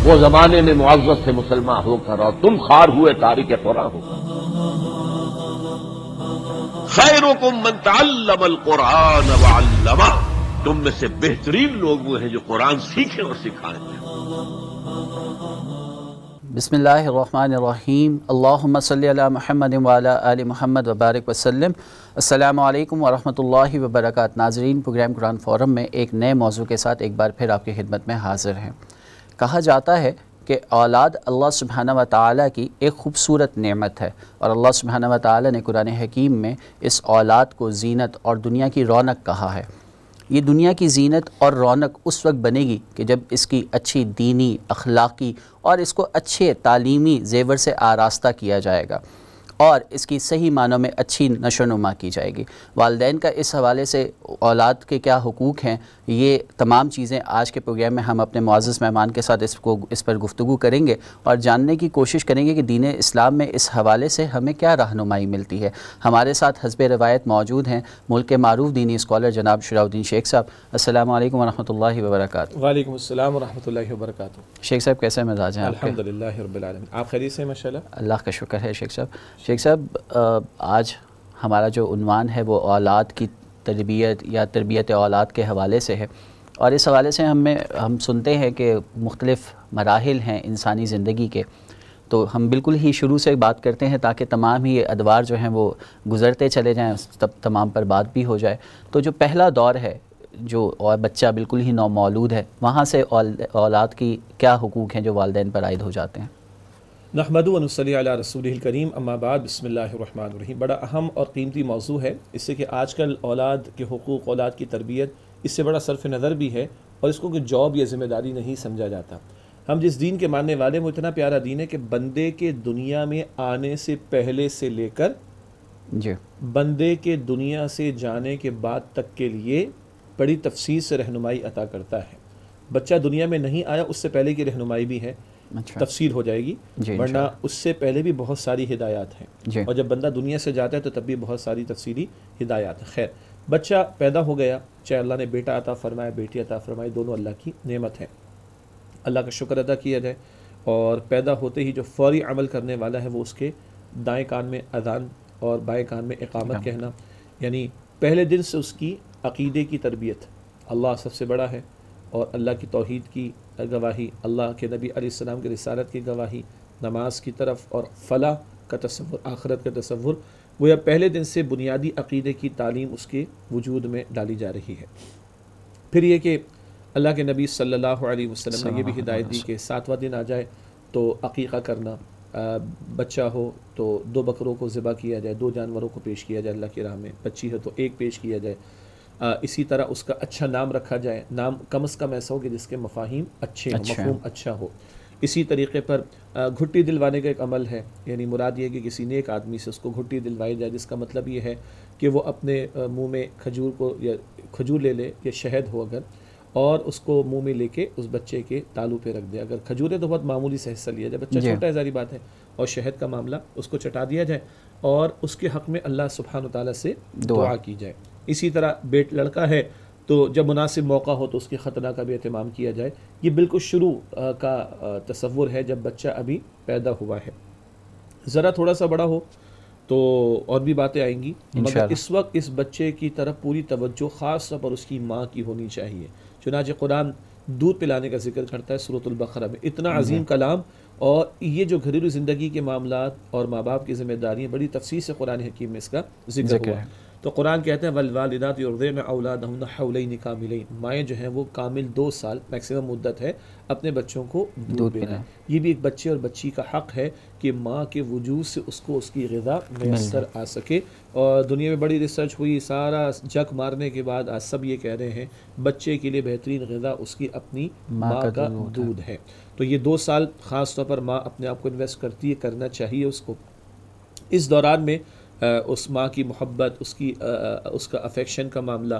وہ زمانے میں معزز سے مسلمان ہو کر اور تم خوار ہوئے تارک قرآن ہو. خیرکم من تعلم القرآن وعلمہ، تم میں سے بہترین لوگ وہ ہیں جو قرآن سیکھیں اور سکھائیں. بسم اللہ الرحمن الرحیم. اللہم صلی علی محمد وعلی آل محمد وبارک وسلم. السلام علیکم ورحمۃ اللہ وبرکاتہ. ناظرین، پروگرام قرآن فورم میں ایک نئے موضوع کے ساتھ ایک بار پھر آپ کی خدمت میں حاضر ہیں. کہا جاتا ہے کہ اولاد اللہ سبحانہ و تعالیٰ کی ایک خوبصورت نعمت ہے، اور اللہ سبحانہ و تعالیٰ نے قرآن حکیم میں اس اولاد کو زینت اور دنیا کی رونق کہا ہے. یہ دنیا کی زینت اور رونق اس وقت بنے گی کہ جب اس کی اچھی دینی، اخلاقی اور اس کو اچھے تعلیمی زیور سے آراستہ کیا جائے گا، اور اس کی صحیح معنوں میں اچھی نشو و نما کی جائے گی. والدین کا اس حوالے سے اولاد کے کیا حقوق ہیں، یہ تمام چیزیں آج کے پروگرام میں ہم اپنے معزز مہمان کے ساتھ اس پر گفتگو کریں گے اور جاننے کی کوشش کریں گے کہ دین اسلام میں اس حوالے سے ہمیں کیا رہنمائی ملتی ہے. ہمارے ساتھ حسب روایت موجود ہیں ملک کے معروف دینی اسکالر جناب شراء الدین شیخ صاحب. السلام علیکم ورحمۃ اللہ وبرکاتہ. وعلیکم السلام ورحمۃ اللہ وبرکاتہ. شیخ صاحب کیسے مزاج ہیں آپ کے؟ الحمدللہ رب العالمین. آپ خیریت سے؟ ماشاء اللہ، اللہ کا شکر ہے. شیخ صاحب آج ہمارا جو عنوان ہے وہ اولاد کی تربیت یا تربیت اولاد کے حوالے سے ہے، اور اس حوالے سے ہم سنتے ہیں کہ مختلف مراحل ہیں انسانی زندگی کے. تو ہم بالکل ہی شروع سے بات کرتے ہیں تاکہ تمام ہی ادوار جو ہیں وہ گزرتے چلے جائیں، تب تمام پر بات بھی ہو جائے. تو جو پہلا دور ہے، جو بچہ بالکل ہی نومولود ہے، وہاں سے اولاد کی کیا حقوق ہیں جو والدین پر عائد ہو جاتے ہیں؟ نحمد و نصلی علی رسول الکریم، اما بعد، بسم اللہ الرحمن الرحیم. بڑا اہم اور قیمتی موضوع ہے، اس سے کہ آج کل اولاد کے حقوق، اولاد کی تربیت، اس سے بڑا صرف نظر بھی ہے، اور اس کو کوئی جاب یا ذمہ داری نہیں سمجھا جاتا. ہم جس دین کے ماننے والے ہیں وہ اتنا پیارا دین ہے کہ بندے کے دنیا میں آنے سے پہلے سے لے کر بندے کے دنیا سے جانے کے بعد تک کے لیے بڑی تفصیل سے رہنمائی عطا کرتا ہے. بچہ دنیا میں نہیں آیا اس سے پہلے کی رہنمائی بھی ہے، تفصیل ہو جائے گی، ورنہ اس سے پہلے بھی بہت ساری ہدایات ہیں، اور جب بندہ دنیا سے جاتا ہے تو تب بھی بہت ساری تفصیلی ہدایات ہیں. خیر، بچہ پیدا ہو گیا، چاہے اللہ نے بیٹا عطا فرمایا، بیٹی عطا فرمائی، دونوں اللہ کی نعمت ہے، اللہ کا شکر ادا کیا جائے. اور پیدا ہوتے ہی جو فوری عمل کرنے والا ہے وہ اس کے دائیں کان میں اذان اور بائیں کان میں اقامت کہنا، یعنی پہلے دن سے اس کی عقیدے کی تربیت. اللہ سب سے بڑا ہے، اور اللہ کی توحید کی گواہی، اللہ کے نبی علیہ السلام کی رسالت کی گواہی، نماز کی طرف اور فلاح کا تصور، آخرت کا تصور، وہ یا پہلے دن سے بنیادی عقیدے کی تعلیم اس کے وجود میں ڈالی جا رہی ہے. پھر یہ کہ اللہ کے نبی صلی اللہ علیہ وسلم نے یہ بھی ہدایت دی کہ 7واں دن آ جائے تو عقیقہ کرنا، بچہ ہو تو 2 بکروں کو ذبح کیا جائے، 2 جانوروں کو پیش کیا جائے اللہ کی راہ میں، بچی ہے تو 1 پیش کیا جائے. اسی طرح اس کا اچھا نام رکھا جائے، نام کم از کم ایسا ہو کہ جس کے مفاہیم اچھے ہوں، مفہوم اچھا ہو. اسی طریقے پر گھٹی دلوانے کا ایک عمل ہے، یعنی مراد یہ کہ کسی نیک آدمی سے اس کو گھٹی دلوائی جائے، جس کا مطلب یہ ہے کہ وہ اپنے منہ میں کھجور لے لے یا شہد ہو اگر، اور اس کو منہ میں لے کے اس بچے کے تالو پہ رکھ دے. اگر کھجور ہے تو بہت معمولی سے حصہ لیا جائے، بچہ چھوٹا ہے ظاہری بات ہے، اور شہد کا معاملہ اس کو چٹا دیا جائے، اور اس کے حق میں اللہ سبحانہ وتعالیٰ سے دعا کی جائے. اسی طرح لڑکا ہے تو جب مناسب موقع ہو تو اس کے ختنہ کا بھی اہتمام کیا جائے. یہ بالکل شروع کا تصور ہے جب بچہ ابھی پیدا ہوا ہے. ذرا تھوڑا سا بڑا ہو تو اور بھی باتیں آئیں گی، مگر اس وقت اس بچے کی طرف پوری توجہ خاص طور پر اس کی ماں کی ہونی چاہیے. چنانچہ قرآن دودھ پلانے کا ذکر کرتا ہے سورۃ البقرہ میں، اتنا عظیم کلام. اور یہ جو گھریلو زندگی کے معاملات اور ماں باپ کی ذمہ داریاں بڑی تفصیل سے قرآن حکیم میں اس کا ذکر ہوا. تو قرآن کہتے ہیں والوالدات یرضعن اولادہن حولین کاملین، مائیں جو ہیں وہ کامل 2 سال میکسیمم مدت ہے اپنے بچوں کو دودھ پلائیں. یہ بھی ایک بچے اور بچی کا حق ہے کہ ماں کے وجود سے اس کو اس کی غذا میسر آ سکے. اور دنیا میں بڑی ریسرچ ہوئی، سارا جک مارنے کے بعد آج سب یہ کہہ رہے ہیں بچے کے لیے بہترین غذا اس کی اپنی ماں کا دودھ ہے. تو یہ 2 سال خاص طور پر ماں اپنے آپ کو انویسٹ کرتی ہے، کرنا چاہیے اس کو. اس دوران میں اس ماں کی محبت، اس کا افیکشن کا معاملہ،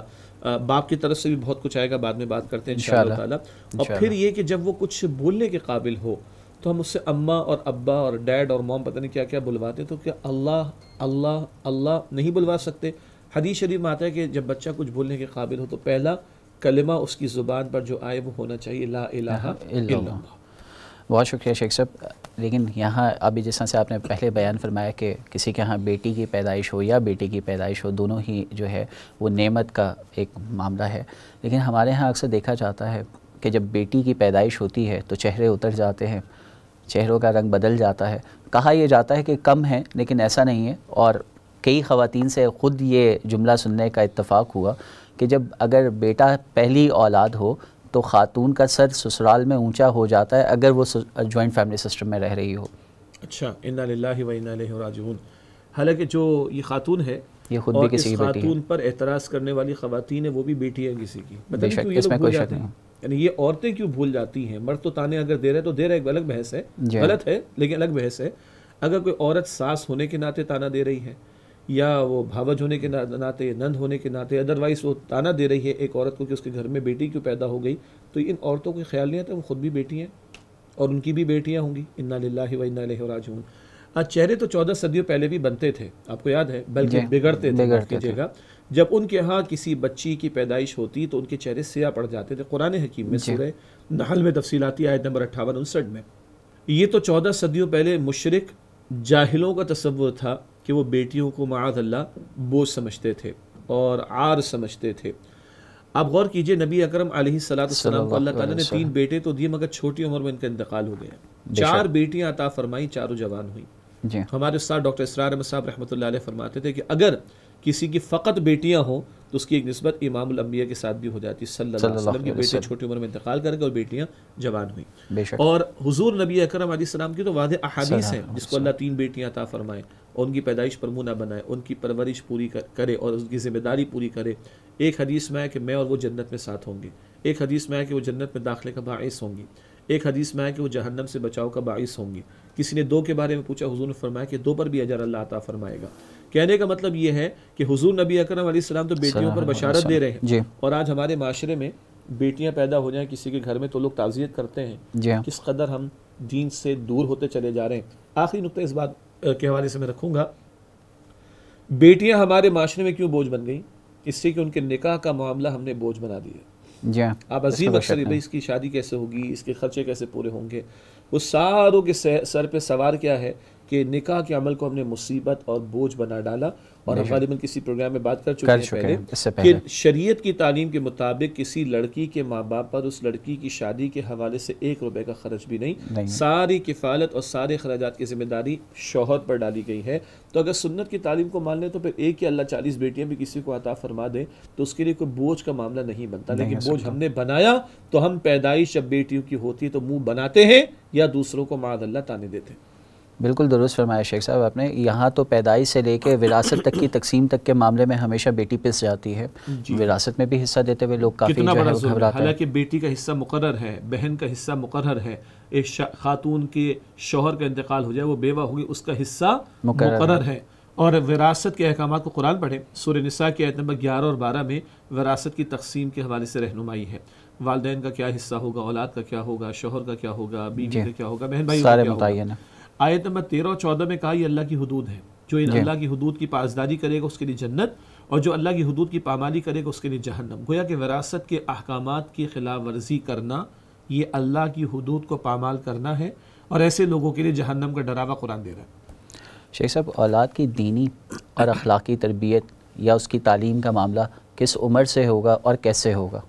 باپ کی طرف سے بھی بہت کچھ آئے گا، بعد میں بات کرتے ہیں انشاءاللہ تعالی. اور پھر یہ کہ جب وہ کچھ بولنے کے قابل ہو تو ہم اس سے اماں اور ابا اور ڈیڈ اور موم پتہ نہیں کیا کیا بلواتے، تو کیا اللہ اللہ اللہ نہیں بلوا سکتے؟ حدیث شریف میں آتا ہے کہ جب بچہ کچھ بولنے کے قابل ہو تو پہلا کلمہ اس کی زبان پر جو آئے وہ ہونا چاہیے لا الہ الا اللہ. بہت شکریہ شیخ صاحب. لیکن یہاں ابھی جس طرح سے آپ نے پہلے بیان فرمایا کہ کسی کے ہاں بیٹی کی پیدائش ہو یا بیٹی کی پیدائش ہو، دونوں ہی جو ہے وہ نعمت کا ایک معاملہ ہے. لیکن ہمارے ہاں اکثر دیکھا جاتا ہے کہ جب بیٹی کی پیدائش ہوتی ہے تو چہرے اتر جاتے ہیں، چہروں کا رنگ بدل جاتا ہے. کہا یہ جاتا ہے کہ کم ہے، لیکن ایسا نہیں ہے. اور کئی خواتین سے خود یہ جملہ سننے کا اتفاق ہوا کہ جب اگر بیٹا پہلی اولاد ہو تو خاتون کا سر سسرال میں اونچا ہو جاتا ہے اگر وہ جوائنٹ فیملی سسٹم میں رہ رہی ہو. اچھا، انا للہ و انا الیہ راجعون. حالانکہ جو یہ خاتون ہے یہ خود بھی کسی کی بیٹی ہے. خاتون پر اعتراض کرنے والی خواتین ہیں وہ بھی بیٹی ہیں کسی کی. بے شک، اس میں کوئی شک نہیں. یعنی یہ عورتیں کیوں بھول جاتی ہیں؟ مرد تو تانے اگر دے رہے تو دے رہے، ایک الگ بحث ہے، غلط ہے لیکن الگ بحث ہے. اگر کوئی عورت ساس ہونے کے ناطے تانا دے رہی ہے یا وہ بھاوج ہونے کے ناطے، نند ہونے کے ناطے، ادروائز وہ تانا دے رہی ہے ایک عورت کو کہ اس کے گھر میں بیٹی کیوں پیدا ہو گئی، تو ان عورتوں کو خیال نہیں آتا وہ خود بھی بیٹی ہیں اور ان کی بھی بیٹیاں ہوں گی. انا للہ و انا الیہ راجعون. چہرے تو 14 صدیوں پہلے بھی بنتے تھے، آپ کو یاد ہے، بلکہ بگڑتے تھے. جب ان کے ہاں کسی بچی کی پیدائش ہوتی تو ان کے چہرے سیاہ پڑ جاتے تھے. قرآن حکیم میں سورہ نحل میں تفصیلاتی آیت نمبر 58-59 میں. یہ تو 14 صدیوں پہلے مشرک جاہلوں کا تصور تھا کہ وہ بیٹیوں کو معاذ اللہ بوجھ سمجھتے تھے اور عار سمجھتے تھے. آپ غور کیجئے، نبی اکرم علیہ السلام کو اللہ تعالیٰ نے 3 بیٹے تو دیے مگر چھوٹی عمر میں ان کا انتقال ہو گیا. 4 بیٹیاں عطا فرمائی، چاروں جوان ہوئی. ہمارے استاد ڈاکٹر اسرار احمد صاحب رحمۃ اللہ علیہ فرماتے تھے کہ اگر کسی کی فقط بیٹیاں ہوں تو اس کی ایک نسبت امام الانبیاء کے ساتھ بھی ہو جاتی صلی اللہ علیہ وسلم کی بیٹے چھوٹی عمر میں انتقال کر گئے اور بیٹیاں جوان ہوئیں. اور حضور نبی اکرم علیہ السلام کی تو واضح احادیث ہیں جس کو اللہ 3 بیٹیاں عطا فرمائے اور ان کی پیدائش پر منہ نہ بنائے، ان کی پرورش پوری کرے اور ان کی ذمہ داری پوری کرے. ایک حدیث میں ہے کہ میں اور وہ جنت میں ساتھ ہوں گے، ایک حدیث میں ہے کہ وہ جنت میں داخلے کا باعث ہوں گی، ایک حدیث میں ہے کہ وہ جہنم سے بچاؤ کا باعث ہوں گی. کسی نے 2 کے بارے میں پوچھا، حضور نے فرمایا کہ 2 پر بھی اجر اللہ عطا فرمائے گا. کہنے کا مطلب یہ ہے کہ حضور نبی اکرم علیہ السلام تو بیٹیوں پر بشارت دے رہے ہیں، اور آج ہمارے معاشرے میں بیٹیاں پیدا ہو جائیں کسی کے گھر میں تو لوگ تعزیت کرتے ہیں. کس قدر ہم دین سے دور ہوتے چلے جا رہے ہیں. آخری نقطہ اس بات کے حوالے سے میں رکھوں گا، بیٹیاں ہمارے معاشرے میں کیوں بوجھ بن گئیں؟ اس سے کہ ان کے نکاح کا معاملہ ہم نے بوجھ بنا دیا. آپ عظیم اکثر بھائی اس کی شادی کیسے ہوگی، اس کے خرچے کیسے پورے ہوں گے، وہ ساروں کے سر پہ سوار کیا ہے کہ نکاح کے عمل کو ہم نے مصیبت اور بوجھ بنا ڈالا. اور ہم غالباً کسی پروگرام میں بات کر چکے ہیں پہلے کہ شریعت کی تعلیم کے مطابق کسی لڑکی کے ماں باپ پر اس لڑکی کی شادی کے حوالے سے 1 روپے کا خرچ بھی نہیں. ساری کفالت اور سارے اخراجات کی ذمہ داری شوہر پر ڈالی گئی ہے. تو اگر سنت کی تعلیم کو مان لیں تو پھر ایک ہی اللہ 40 بیٹیاں بھی کسی کو عطا فرما دے تو اس کے لیے کوئی بوجھ کا معاملہ نہیں بنتا. لیکن بوجھ ہم نے بنایا تو ہم پیدائش جب بیٹیوں کی ہوتی ہے تو منہ بناتے ہیں یا دوسروں کو معاذ اللہ تانے دیتے ہیں. بالکل درست فرمایا شیخ صاحب آپ نے. یہاں تو پیدائش سے لے کے وراثت تک کی تقسیم تک کے معاملے میں ہمیشہ بیٹی پس جاتی ہے. وراثت میں بھی حصہ دیتے ہوئے لوگ کافی کتنا بڑا ظلم ہے. حالانکہ بیٹی کا حصہ مقرر ہے، بہن کا حصہ مقرر ہے. ایک خاتون کے شوہر کا انتقال ہو جائے، وہ بیوہ ہوگی، اس کا حصہ مقرر ہے. اور وراثت کے احکامات کو قرآن پڑھیں، سورہ نساء کی آیت نمبر 11 اور 12 میں وراثت کی تقسیم کے حوالے سے رہنمائی ہے. والدین کا کیا حصہ ہوگا، اولاد کا کیا ہوگا، شوہر کا کیا ہوگا، بیوی کا کیا ہوگا، بہن بھائی کا کیا ہوگا. آیت نمبر 13 اور 14 میں کہا یہ اللہ کی حدود ہے، جو ان اللہ کی حدود کی پاسداری کرے گا اس کے لیے جنت، اور جو اللہ کی حدود کی پامالی کرے گا اس کے لیے جہنم. گویا کہ وراثت کے احکامات کی خلاف ورزی کرنا یہ اللہ کی حدود کو پامال کرنا ہے، اور ایسے لوگوں کے لیے جہنم کا ڈراوا قرآن دے رہا ہے. شیخ صاحب، اولاد کی دینی اور اخلاقی تربیت یا اس کی تعلیم کا معاملہ کس عمر سے ہوگا اور کیسے ہوگا؟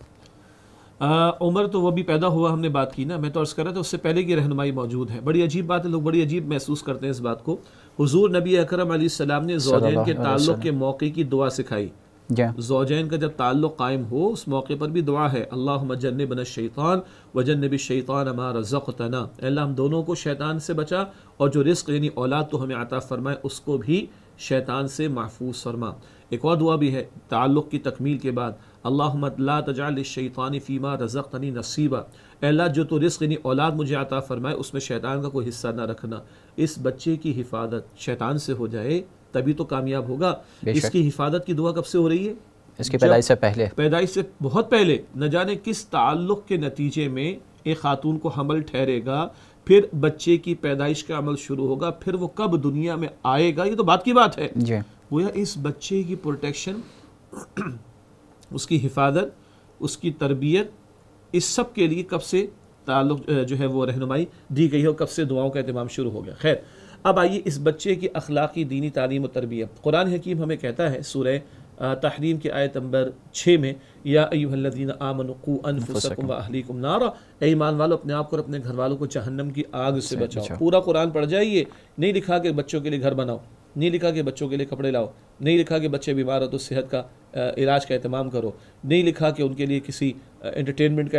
عمر تو وہ بھی پیدا ہوا ہم نے بات کی نا، میں تو عرض کر رہا تھا اس سے پہلے کی رہنمائی موجود ہے. بڑی عجیب بات ہے، لوگ بڑی عجیب محسوس کرتے ہیں اس بات کو. حضور نبی اکرم علیہ السلام نے زوجین کے تعلق کے موقع کی دعا سکھائی. زوجین کا جب تعلق قائم ہو اس موقع پر بھی دعا ہے، اللہم جنبنا الشیطان وجنب الشیطان ما رزقتنا. اے اللہ ہم دونوں کو شیطان سے بچا، اور جو رزق یعنی اولاد تو ہمیں عطا فرمائے اس کو بھی شیطان سے محفوظ فرما. ایک اور دعا بھی ہے تعلق کی تکمیل کے بعد، اللہم لا تجعل الشیطان فیما رزقتنی نصیبا. اے اللہ جو تو رزق یعنی اولاد مجھے عطا فرمائے اس میں شیطان کا کوئی حصہ نہ رکھنا. اس بچے کی حفاظت شیطان سے ہو جائے تبھی تو کامیاب ہوگا. اس کی حفاظت کی دعا کب سے ہو رہی ہے؟ اس کی پیدائش سے پہلے، پیدائش سے بہت پہلے. نہ جانے کس تعلق کے نتیجے میں ایک خاتون کو حمل ٹھہرے گا، پھر بچے کی پیدائش کا عمل شروع ہوگا، پھر وہ کب دنیا میں آئے گا، یہ تو بات کی بات ہے. گویا اس بچے کی پروٹیکشن، اس کی حفاظت، اس کی تربیت، اس سب کے لیے کب سے تعلق جو ہے وہ رہنمائی دی گئی ہے اور کب سے دعاؤں کا اہتمام شروع ہو گیا. خیر، اب آئیے اس بچے کی اخلاقی دینی تعلیم و تربیت. قرآن حکیم ہمیں کہتا ہے سورہ تحریم کی آیت نمبر 6 میں، یا ایھا الذین آمنوا قوا انفسکم واہلیکم نارا، اے ایمان والو اپنے آپ کو اور اپنے گھر والوں کو جہنم کی آگ سے بچاؤ. پورا قرآن پڑھ جائیے، نہیں لکھا کہ بچوں کے لیے گھر بناؤ، نہیں لکھا کہ بچوں کے لیے کپڑے لاؤ، نہیں لکھا کہ بچے بیمار ہو تو صحت کا علاج کا اہتمام کرو، نہیں لکھا کہ ان کے لیے کسی انٹرٹینمنٹ کا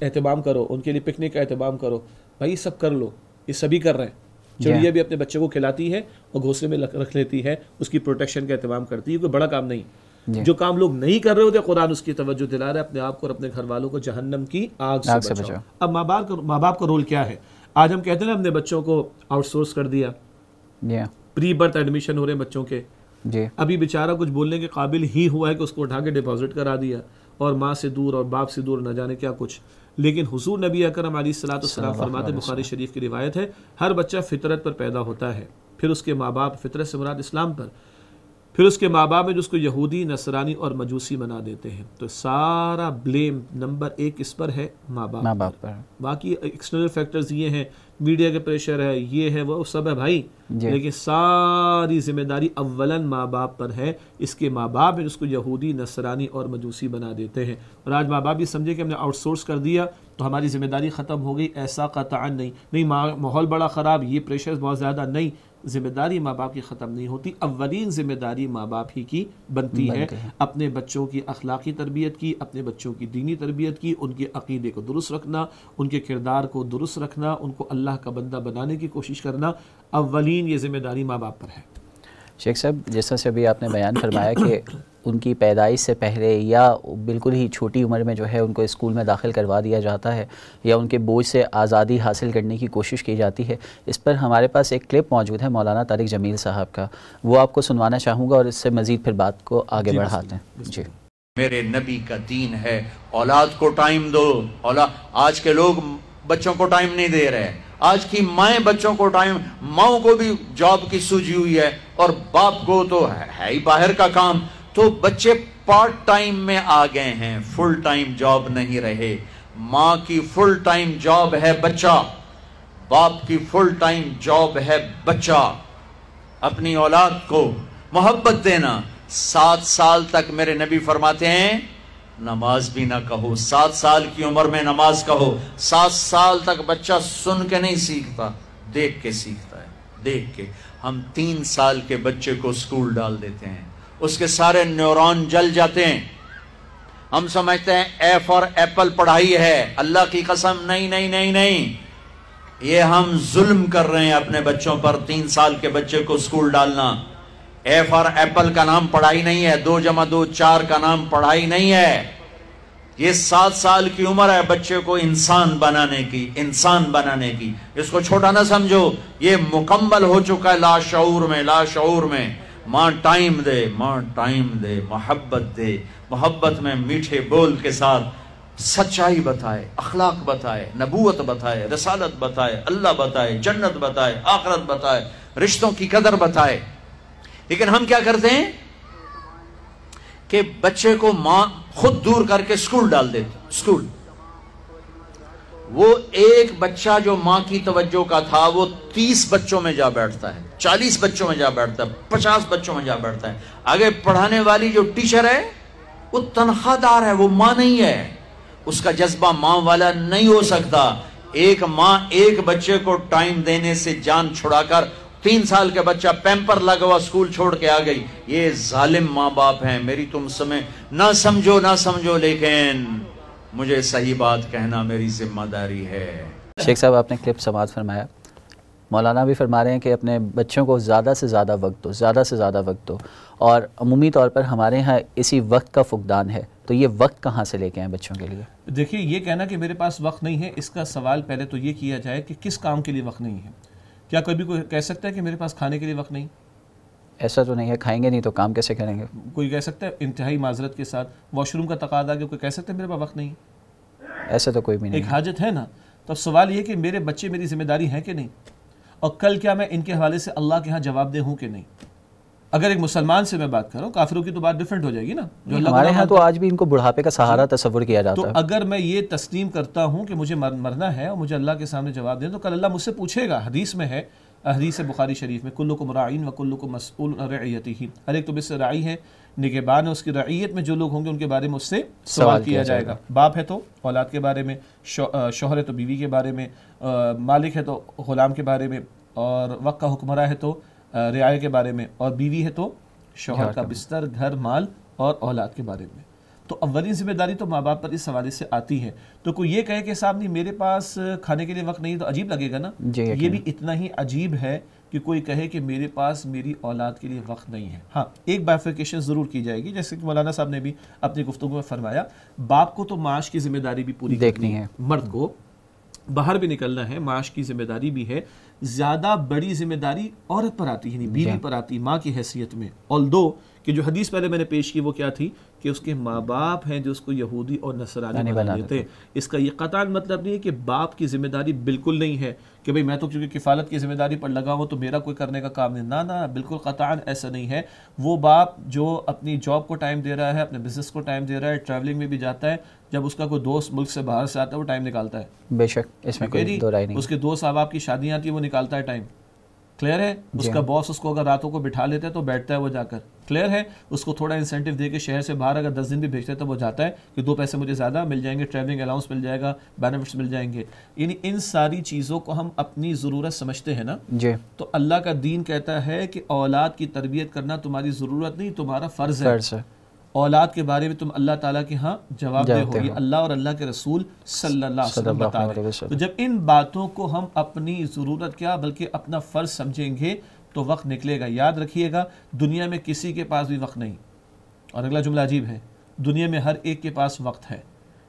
اہتمام کرو، ان کے لیے پکنک کا اہتمام کرو. بھائی یہ سب کر لو، یہ سبھی کر رہے ہیں. چڑیا بھی اپنے بچے کو کھلاتی ہے اور گھونسلے میں رکھ لیتی ہے، اس کی پروٹیکشن کا اہتمام کرتی ہے. کوئی بڑا کام نہیں. جو کام لوگ نہیں کر رہے ہوتے قرآن اس کی توجہ دلا رہا ہے، اپنے آپ کو اور اپنے گھر والوں کو جہنم کی آگ سے بچاؤ. اب ماں باپ کا رول کیا ہے؟ آج ہم کہتے ہیں نا ہم نے بچوں کو آؤٹ سورس کر دیا، پری برتھ ایڈمیشن ہو رہے ہیں بچوں کے. ابھی بیچارہ کچھ بولنے کے قابل ہی ہوا ہے کہ اس کو اٹھا کے ڈپازٹ کرا دیا، اور ماں سے دور اور باپ سے دور نہ جانے کیا کچھ. لیکن حضور نبی اکرم علیہ الصلوۃ والسلام فرماتے، بخاری شریف کی روایت ہے، ہر بچہ فطرت پر پیدا ہوتا ہے، پھر اس کے ماں باپ، فطرت سے مراد اسلام پر، پھر اس کے ماں باپ میں جو اس کو یہودی، نصرانی اور مجوسی بنا دیتے ہیں. تو سارا بلیم نمبر 1 اس پر ہے، ماں باپ پر. باقی ایکسٹرنل فیکٹرز یہ ہیں، میڈیا کے پریشر ہے، یہ ہے، وہ سب ہے بھائی، لیکن ساری ذمہ داری اولاً ماں باپ پر ہے. اس کے ماں باپ اس کو یہودی، نصرانی اور مجوسی بنا دیتے ہیں. اور آج ماں باپ بھی سمجھے کہ ہم نے آؤٹ سورس کر دیا تو ہماری ذمہ داری ختم ہو گئی. ایسا قطعاً نہیں. ماحول بڑا خراب، یہ پریشر بہت زیادہ، نہیں. ذمہ داری ماں باپ کی ختم نہیں ہوتی. اولین ذمہ داری ماں باپ ہی کی بنتی ہے، اپنے بچوں کی اخلاقی تربیت کی، اپنے بچوں کی دینی تربیت کی، ان کے عقیدے کو درست رکھنا، ان کے کردار کو درست رکھنا، ان کو اللہ کا بندہ بنانے کی کوشش کرنا. اولین یہ ذمہ داری ماں باپ پر ہے. شیخ صاحب، جیسا سے ابھی آپ نے بیان فرمایا کہ ان کی پیدائش سے پہلے یا بالکل ہی چھوٹی عمر میں جو ہے ان کو اسکول میں داخل کروا دیا جاتا ہے یا ان کے بوجھ سے آزادی حاصل کرنے کی کوشش کی جاتی ہے. اس پر ہمارے پاس ایک کلپ موجود ہے مولانا طارق جمیل صاحب کا، وہ آپ کو سنوانا چاہوں گا اور اس سے مزید پھر بات کو آگے بڑھاتے ہیں. جی. میرے نبی کا دین ہے، اولاد کو ٹائم دو. آج کے لوگ بچوں کو ٹائم نہیں دے رہے. آج کی مائیں بچوں کو ٹائم، ماؤں کو بھی جاب کی سوجی ہوئی ہے اور باپ کو تو ہے ہی باہر کا کام. تو بچے پارٹ ٹائم میں آ گئے ہیں، فل ٹائم جاب نہیں رہے. ماں کی فل ٹائم جاب ہے بچہ، باپ کی فل ٹائم جاب ہے بچہ. اپنی اولاد کو محبت دینا. 7 سال تک میرے نبی فرماتے ہیں نماز بھی نہ کہو. 7 سال کی عمر میں نماز کہو. 7 سال تک بچہ سن کے نہیں سیکھتا، دیکھ کے سیکھتا ہے. دیکھ کے. ہم 3 سال کے بچے کو اسکول ڈال دیتے ہیں، اس کے سارے نیورون جل جاتے ہیں. ہم سمجھتے ہیں اے فار ایپل پڑھائی ہے. اللہ کی قسم نہیں نہیں نہیں نہیں، یہ ہم ظلم کر رہے ہیں اپنے بچوں پر. 3 سال کے بچے کو اسکول ڈالنا. اے فار ایپل کا نام پڑھائی نہیں ہے، 2 + 2 4 کا نام پڑھائی نہیں ہے. یہ 7 سال کی عمر ہے بچے کو انسان بنانے کی، انسان بنانے کی. اس کو چھوٹا نہ سمجھو، یہ مکمل ہو چکا ہے لاشعور میں. لاشعور میں ماں ٹائم دے، ماں ٹائم دے، محبت دے. محبت میں میٹھے بول کے ساتھ سچائی بتائے، اخلاق بتائے، نبوت بتائے، رسالت بتائے، اللہ بتائے، جنت بتائے، آخرت بتائے، رشتوں کی قدر بتائے. لیکن ہم کیا کرتے ہیں کہ بچے کو ماں خود دور کر کے اسکول ڈال دیتے. اسکول، وہ ایک بچہ جو ماں کی توجہ کا تھا وہ 30 بچوں میں جا بیٹھتا ہے، 40 بچوں میں جا بیٹھتا ہے، 50 بچوں میں جا بیٹھتا ہے. آگے پڑھانے والی جو ٹیچر ہے وہ تنخواہ دار ہے، وہ ماں نہیں ہے. اس کا جذبہ ماں والا نہیں ہو سکتا. ایک ماں ایک بچے کو ٹائم دینے سے جان چھڑا کر 3 سال کے بچہ پیمپر لگا ہوا اسکول چھوڑ کے آ گئی. یہ ظالم ماں باپ ہیں. میری تم سمے نہ سمجھو لیکن مجھے صحیح بات کہنا میری ذمہ داری ہے. شیخ صاحب، آپ نے کلپ سماعت فرمایا. مولانا بھی فرما رہے ہیں کہ اپنے بچوں کو زیادہ سے زیادہ وقت دو اور عمومی طور پر ہمارے ہاں اسی وقت کا فقدان ہے. تو یہ وقت کہاں سے لے کے آئیں بچوں کے لیے؟ دیکھیے، یہ کہنا کہ میرے پاس وقت نہیں ہے، اس کا سوال پہلے تو یہ کیا جائے کہ کس کام کے لیے وقت نہیں ہے. کیا کبھی کوئی کہہ سکتا ہے کہ میرے پاس کھانے کے لیے وقت نہیں؟ ایسا تو نہیں ہے. کھائیں گے نہیں تو کام کیسے کریں گے؟ کوئی کہہ سکتا ہے انتہائی معذرت کے ساتھ واش روم کا تقاضا کہ کوئی کہہ سکتا ہے میرے پاس وقت نہیں؟ ایسا تو کوئی بھی نہیں. ایک حاجت ہے نا. تو سوال یہ کہ میرے بچے میری ذمہ داری ہیں کہ نہیں، اور کل کیا میں ان کے حوالے سے اللہ کے ہاں جواب دہ ہوں کہ نہیں. اگر ایک مسلمان سے میں بات کر رہا ہوں، کافروں کی تو بات ڈیفرنٹ ہو جائے گی نا. جو اللہ ہمارے ہاں تو آج بھی ان کو بڑھاپے کا سہارا تصور کیا جاتا تو ہے. اگر میں یہ تسلیم کرتا ہوں کہ مجھے مرنا ہے اور مجھے اللہ کے سامنے جواب دیں، تو کل اللہ مجھ سے پوچھے گا. حدیث میں ہے، حدیث بخاری شریف میں، کلکم راعین وکلکم مسئول عن رعیتہ، ہر ایک تو بس راعی ہے، نگہبان ہے، اس کی رعیت میں جو لوگ ہوں گے ان کے بارے میں اس سے سوال کیا جائے گا. باپ ہے تو اولاد کے بارے میں، شوہر ہے تو بیوی کے بارے میں، مالک ہے تو غلام کے بارے میں، اور وقت کا حکمراں ہے تو رعایا کے بارے میں، اور بیوی ہے تو شوہر کا بستر، گھر، مال اور اولاد کے بارے میں. تو اولین ذمہ داری تو ماں باپ پر اس حوالے سے آتی ہے. تو کوئی یہ کہے کہ صاحب نہیں میرے پاس کھانے کے لیے وقت نہیں، تو عجیب لگے گا نا. یہ بھی اتنا ہی عجیب ہے کہ کوئی کہے کہ میرے پاس میری اولاد کے لیے وقت نہیں ہے. ہاں ایک بائفرکیشن ضرور کی جائے گی، جیسے کہ مولانا صاحب نے بھی اپنی گفتگو میں فرمایا، باپ کو تو معاش کی ذمہ داری بھی پوری دیکھنی ہے، مرد کو باہر بھی نکلنا ہے، معاش کی ذمہ داری بھی ہے. زیادہ بڑی ذمہ داری عورت پر آتی ہے، یعنی بیوی پر آتی، ماں کی حیثیت میں. although کہ جو حدیث پہلے میں نے پیش کی وہ کیا تھی کہ اس کے ماں باپ ہیں جو اس کو یہودی اور نصرانی بنا دیتے ہیں. اس کا یہ قطعاً مطلب نہیں ہے کہ باپ کی ذمہ داری بالکل نہیں ہے کہ بھئی میں تو کیونکہ کفالت کی ذمہ داری پر لگا ہوں تو میرا کوئی کرنے کا کام نہیں. نہ بالکل قطعاً ایسا نہیں ہے. وہ باپ جو اپنی جاب کو ٹائم دے رہا ہے، اپنے بزنس کو ٹائم دے رہا ہے، ٹریولنگ میں بھی جاتا ہے، جب اس کا کوئی دوست ملک سے باہر سے آتا ہے وہ ٹائم نکالتا ہے. بے شک اس میں کوئی دو رائے نہیں. اس کے دوست احباب کی شادیاں آتی ہیں وہ نکالتا ہے ٹائم. کلیئر ہے. اس کا باس اس کو اگر راتوں کو بٹھا لیتا ہے تو بیٹھتا ہے وہ جا کر. کلیئر ہے. اس کو تھوڑا انسینٹیو دے کے شہر سے باہر اگر 10 دن بھی بھیجتا ہے تو وہ جاتا ہے کہ 2 پیسے مجھے زیادہ مل جائیں گے، ٹریولنگ الاؤنس مل جائے گا، بینیفٹس مل جائیں گے. یعنی ان ساری چیزوں کو ہم اپنی ضرورت سمجھتے ہیں نا. جی. تو اللہ کا دین کہتا ہے کہ اولاد کی تربیت کرنا تمہاری ضرورت نہیں، تمہارا فرض ہے. اولاد کے بارے میں تم اللہ تعالیٰ کے ہاں جواب دہ ہو. یہ اللہ اور اللہ کے رسول صلی اللہ علیہ وسلم بتا رہے ہیں. تو جب ان باتوں کو ہم اپنی ضرورت کیا بلکہ اپنا فرض سمجھیں گے تو وقت نکلے گا. یاد رکھیے گا دنیا میں کسی کے پاس بھی وقت نہیں. اور اگلا جملہ عجیب ہے، دنیا میں ہر ایک کے پاس وقت ہے.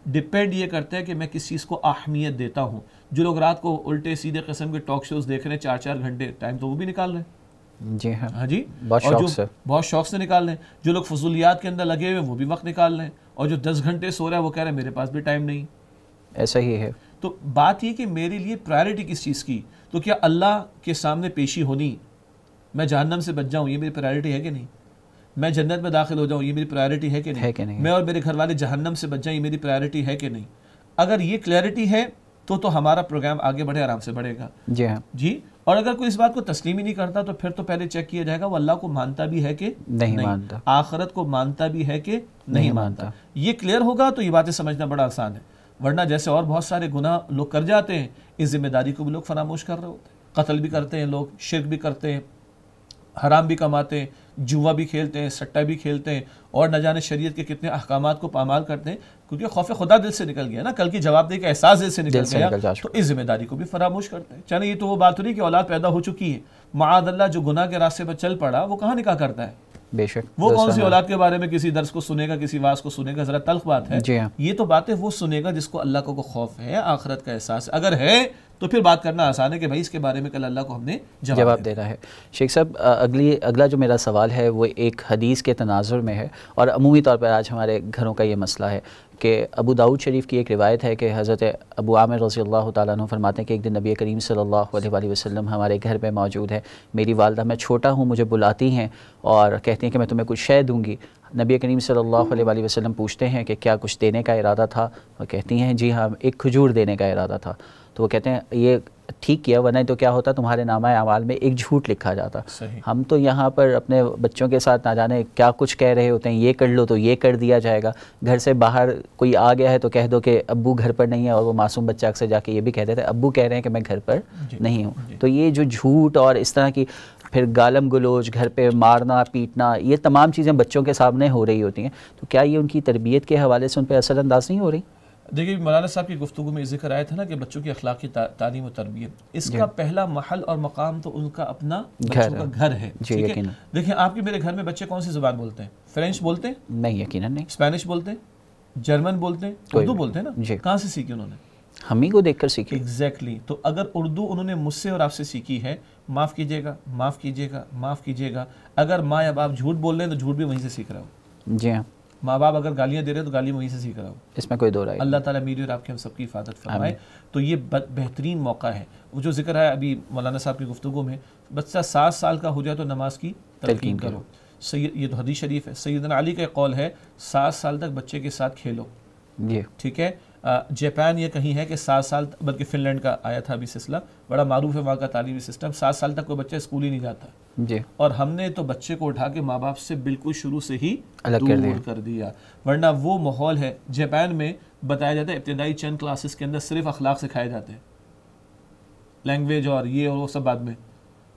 ڈپینڈ یہ کرتا ہے کہ میں کس چیز کو اہمیت دیتا ہوں. جو لوگ رات کو الٹے سیدھے قسم کے ٹاک شوز دیکھ رہے ہیں 4-4 گھنٹے، ٹائم تو وہ بھی نکال رہے ہیں. جی ہاں جی، بہت شوق سے نکال رہے ہیں. جو لوگ فضولیات کے اندر لگے ہوئے وہ بھی وقت نکال رہے ہیں. اور جو 10 گھنٹے سو رہا ہے وہ کہہ رہے ہیں میرے پاس بھی ٹائم نہیں. ایسا ہی ہے. تو بات یہ کہ میرے لیے پرائرٹی کس چیز کی، تو کیا اللہ کے سامنے پیشی ہونی، میں جہنم سے بچ جاؤں، یہ میری پرائرٹی ہے کہ نہیں؟ میں جنت میں داخل ہو جاؤں، یہ میری پرائرٹی ہے کہ نہیں؟ میں اور میرے گھر والے جہنم سے بچ جائیں، یہ میری پرائرٹی ہے کہ نہیں؟ اگر یہ کلیئرٹی ہے تو ہمارا پروگرام آگے بڑھے، آرام سے بڑھے گا. جی ہاں جی. اور اگر کوئی اس بات کو تسلیم ہی نہیں کرتا تو پھر تو پہلے چیک کیا جائے گا وہ اللہ کو مانتا بھی ہے کہ نہیں مانتا، آخرت کو مانتا بھی ہے کہ نہیں مانتا. یہ کلیئر ہوگا تو یہ باتیں سمجھنا بڑا آسان ہے. ورنہ جیسے اور بہت سارے گناہ لوگ کر جاتے ہیں، اس ذمہ داری کو بھی لوگ فراموش کر رہے ہوتے ہیں. قتل بھی کرتے ہیں لوگ، شرک بھی کرتے ہیں، حرام بھی کماتے ہیں، جوا بھی کھیلتے ہیں، سٹا بھی کھیلتے ہیں، اور نہ جانے شریعت کے کتنے احکامات کو پامال کرتے ہیں، کیونکہ خوف خدا دل سے نکل گیا نا. کل کی جواب دہی کا احساس دل سے نکل گیا تو اس ذمہ داری کو بھی فراموش کرتے ہیں. چلیں یہ تو وہ بات نہیں کہ اولاد پیدا ہو چکی ہے، معاذ اللہ جو گناہ کے راستے پر چل پڑا وہ کہاں نکاح کرتا ہے؟ بے شک. وہ کون سی اولاد کے بارے میں کسی درس کو سنے گا، کسی واعظ کو سنے گا؟ ذرا تلخ بات ہے. یہ تو باتیں وہ سنے گا جس کو اللہ کو خوف ہے، آخرت کا احساس ہے. اگر ہے تو پھر بات کرنا آسان ہے کہ بھائی اس کے بارے میں کل اللہ کو ہم نے جواب دینا ہے. شیخ صاحب اگلا جو میرا سوال ہے وہ ایک حدیث کے تناظر میں ہے، اور عمومی طور پر آج ہمارے گھروں کا یہ مسئلہ ہے کہ ابو داؤد شریف کی ایک روایت ہے کہ حضرت ابو عامر رضی اللہ تعالیٰ عنہ فرماتے ہیں کہ ایک دن نبی کریم صلی اللہ علیہ وسلم ہمارے گھر پہ موجود ہے. میری والدہ، میں چھوٹا ہوں، مجھے بلاتی ہیں اور کہتی ہیں کہ میں تمہیں کچھ شے دوں گی. نبی کریم صلی اللہ علیہ وسلم پوچھتے ہیں کہ کیا کچھ دینے کا ارادہ تھا؟ وہ کہتی ہیں جی ہاں، ایک کھجور دینے کا ارادہ تھا. تو وہ کہتے ہیں یہ ٹھیک کیا، ورنہ تو کیا ہوتا تمہارے نامہ اعمال میں ایک جھوٹ لکھا جاتا. ہم تو یہاں پر اپنے بچوں کے ساتھ نہ جانے کیا کچھ کہہ رہے ہوتے ہیں، یہ کر لو تو یہ کر دیا جائے گا. گھر سے باہر کوئی آ گیا ہے تو کہہ دو کہ ابو گھر پر نہیں ہے، اور وہ معصوم بچہ اکثر جا کے یہ بھی کہہ دیتے ہیں ابو کہہ رہے ہیں کہ میں گھر پر نہیں ہوں. تو یہ جو جھوٹ اور اس طرح کی پھر گالم گلوچ، گھر پہ مارنا پیٹنا، یہ تمام چیزیں بچوں کے سامنے ہو رہی ہوتی ہیں، تو کیا یہ ان کی تربیت کے حوالے سے ان پہ اثر انداز نہیں ہو رہی؟ دیکھیے مولانا صاحب کی گفتگو میں ذکر آیا تھا نا کہ بچوں کی اخلاقی تعلیم و تربیت، اس کا پہلا محل اور مقام تو ان کا اپنا بچوں کا گھر ہے. دیکھیں آپ کے میرے گھر میں بچے کون سی زبان بولتے ہیں؟ فرینچ بولتے ہیں؟ نہیں، یقیناً نہیں. اسپینش بولتے ہیں؟ جرمن بولتے ہیں؟ اردو بولتے ہیں نا. کہاں سے سیکھی انہوں نے؟ ہم ہی کو دیکھ کر سیکھی. ایگزیکٹلی. تو اگر اردو انہوں نے مجھ سے اور آپ سے سیکھی ہے، معاف کیجیے گا، معاف کیجیے گا، معاف کیجیے گا، اگر ماں یا باپ جھوٹ بول رہے ہیں تو جھوٹ بھی وہیں سے سیکھ رہا ہوں. جی ہاں. ماں باپ اگر گالیاں دے رہے ہیں تو گالی وہیں سے سیکھ رہا ہوں. اس میں کوئی دو رائے. اللہ تعالیٰ میری اور آپ کے ہم سب کی حفاظت فرمائے. تو یہ بہترین موقع ہے. وہ جو ذکر ہے ابھی مولانا صاحب کی گفتگو میں، بچہ 7 سال کا ہو جائے تو نماز کی تلقین کرو. یہ تو حدیث شریف ہے. سیدنا علی کا قول ہے 7 سال تک بچے کے ساتھ کھیلو. ٹھیک ہے. جاپان یہ کہیں ہے کہ 7 سال بلکہ فن لینڈ کا آیا تھا ابھی سلسلہ, بڑا معروف ہے وہاں کا تعلیمی سسٹم. 7 سال تک کوئی بچہ اسکول ہی نہیں جاتا جی. اور ہم نے تو بچے کو اٹھا کے ماں باپ سے بالکل شروع سے ہی دور کر دیا, ورنہ وہ ماحول ہے. جاپان میں بتایا جاتا ہے ابتدائی چند کلاسز کے اندر صرف اخلاق سکھائے جاتے ہیں, لینگویج اور یہ اور وہ سب بعد میں.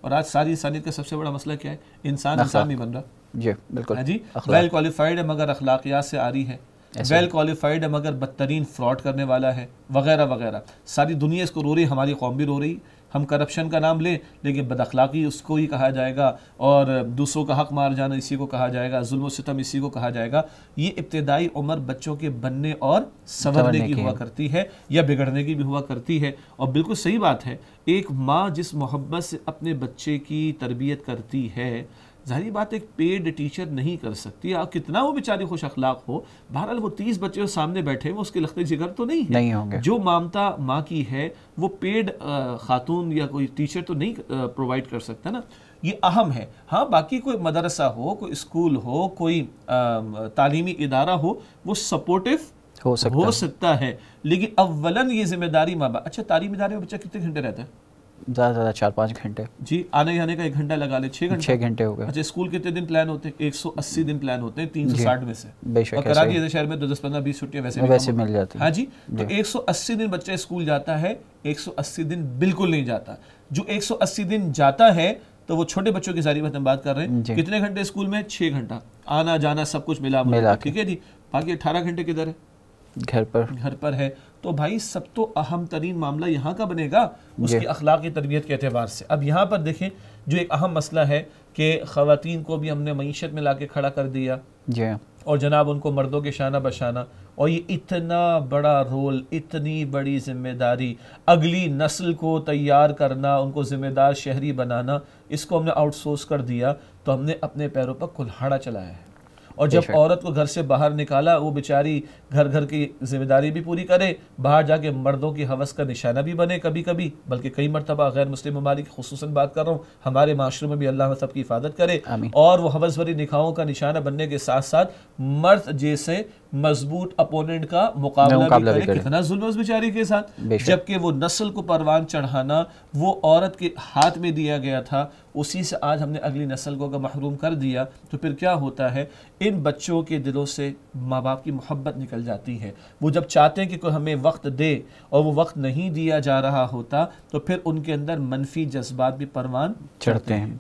اور آج ساری انسانیت کا سب سے بڑا مسئلہ کیا ہے؟ انسان نہیں بن رہا. جی بالکل. جی ویل کوالیفائڈ ہے مگر اخلاقیات سے آری ہے, ویل کوالیفائڈ ہے مگر بدترین فراڈ کرنے والا ہے, وغیرہ وغیرہ. ساری دنیا اس کو رو رہی, ہماری قوم بھی رو رہی. ہم کرپشن کا نام لیں لیکن بد اخلاقی اس کو ہی کہا جائے گا, اور دوسروں کا حق مار جانا اسی کو کہا جائے گا, ظلم و ستم اسی کو کہا جائے گا. یہ ابتدائی عمر بچوں کے بننے اور سنورنے کی ہوا کرتی ہے یا بگڑنے کی بھی ہوا کرتی ہے. اور بالکل صحیح بات ہے, ایک ماں جس محبت سے اپنے بچے کی تربیت کرتی ہے, ظاہری بات ایک پیڈ ٹیچر نہیں کر سکتی. آپ کتنا وہ بیچاری خوش اخلاق ہو, بہرحال وہ 30 بچے سامنے بیٹھے وہ اس کے لخت جگر تو نہیں ہوں گے. جو مامتا ماں کی ہے وہ پیڈ خاتون یا کوئی ٹیچر تو نہیں پرووائڈ کر سکتا نا. یہ اہم ہے. ہاں باقی کوئی مدرسہ ہو, کوئی اسکول ہو, کوئی تعلیمی ادارہ ہو, وہ سپورٹیو ہو سکتا ہے, لیکن اولاً یہ ذمہ داری ماں باپ. اچھا تعلیمی ادارے میں بچہ کتنے گھنٹے رہتا ہے؟ زیادہ زیادہ 4-5 گھنٹے. جی آنے جانے کا 1 گھنٹہ لگا لے, 6 گھنٹے ہو گئے. اچھا اسکول کتنے دن پلان ہوتے ہیں؟ 180 دن پلان ہوتے ہیں 360 میں سے. اور کراچی جیسے شہر میں 10-15-20 چھٹیاں ویسے مل جاتی ہیں. ہاں جی, تو 180 دن بچہ اسکول جاتا ہے, 180 دن بالکل نہیں جاتا. جو 180 دن جاتا ہے تو وہ چھوٹے بچوں کی ساری بات ہم بات کر رہے ہیں. کتنے گھنٹے اسکول میں؟ 6 گھنٹہ, آنا جانا سب کچھ ملا. ٹھیک ہے جی. باقی 18 گھنٹے کدھر ہے؟ گھر پر ہے. تو بھائی سب تو اہم ترین معاملہ یہاں کا بنے گا اس کی اخلاقی تربیت کے اعتبار سے. اب یہاں پر دیکھیں جو ایک اہم مسئلہ ہے کہ خواتین کو بھی ہم نے معیشت میں لا کے کھڑا کر دیا, اور جناب ان کو مردوں کے شانہ بشانہ, اور یہ اتنا بڑا رول, اتنی بڑی ذمہ داری, اگلی نسل کو تیار کرنا, ان کو ذمہ دار شہری بنانا, اس کو ہم نے آؤٹ سورس کر دیا. تو ہم نے اپنے پیروں پر کلہاڑا چلایا ہے. اور جب عورت کو گھر سے باہر نکالا, وہ بیچاری گھر کی ذمہ داری بھی پوری کرے, باہر جا کے مردوں کی ہوس کا نشانہ بھی بنے کبھی کبھی, بلکہ کئی مرتبہ. غیر مسلم ممالک خصوصاً بات کر رہا ہوں, ہمارے معاشرے میں بھی اللہ سب کی حفاظت کرے. اور وہ ہوس بھری نکاحوں کا نشانہ بننے کے ساتھ ساتھ مرد جیسے مضبوط اپوننٹ کا مقابلہ بھی کرے. کتنا ظلم اس بیچاری کے ساتھ, جبکہ وہ نسل کو پروان چڑھانا وہ عورت کے ہاتھ میں دیا گیا تھا, اسی سے آج ہم نے اگلی نسل کو محروم کر دیا. تو پھر کیا ہوتا ہے, ان بچوں کے دلوں سے ماں باپ کی محبت نکل جاتی ہے. وہ جب چاہتے ہیں کہ کوئی ہمیں وقت دے اور وہ وقت نہیں دیا جا رہا ہوتا, تو پھر ان کے اندر منفی جذبات بھی پروان چڑھتے ہیں.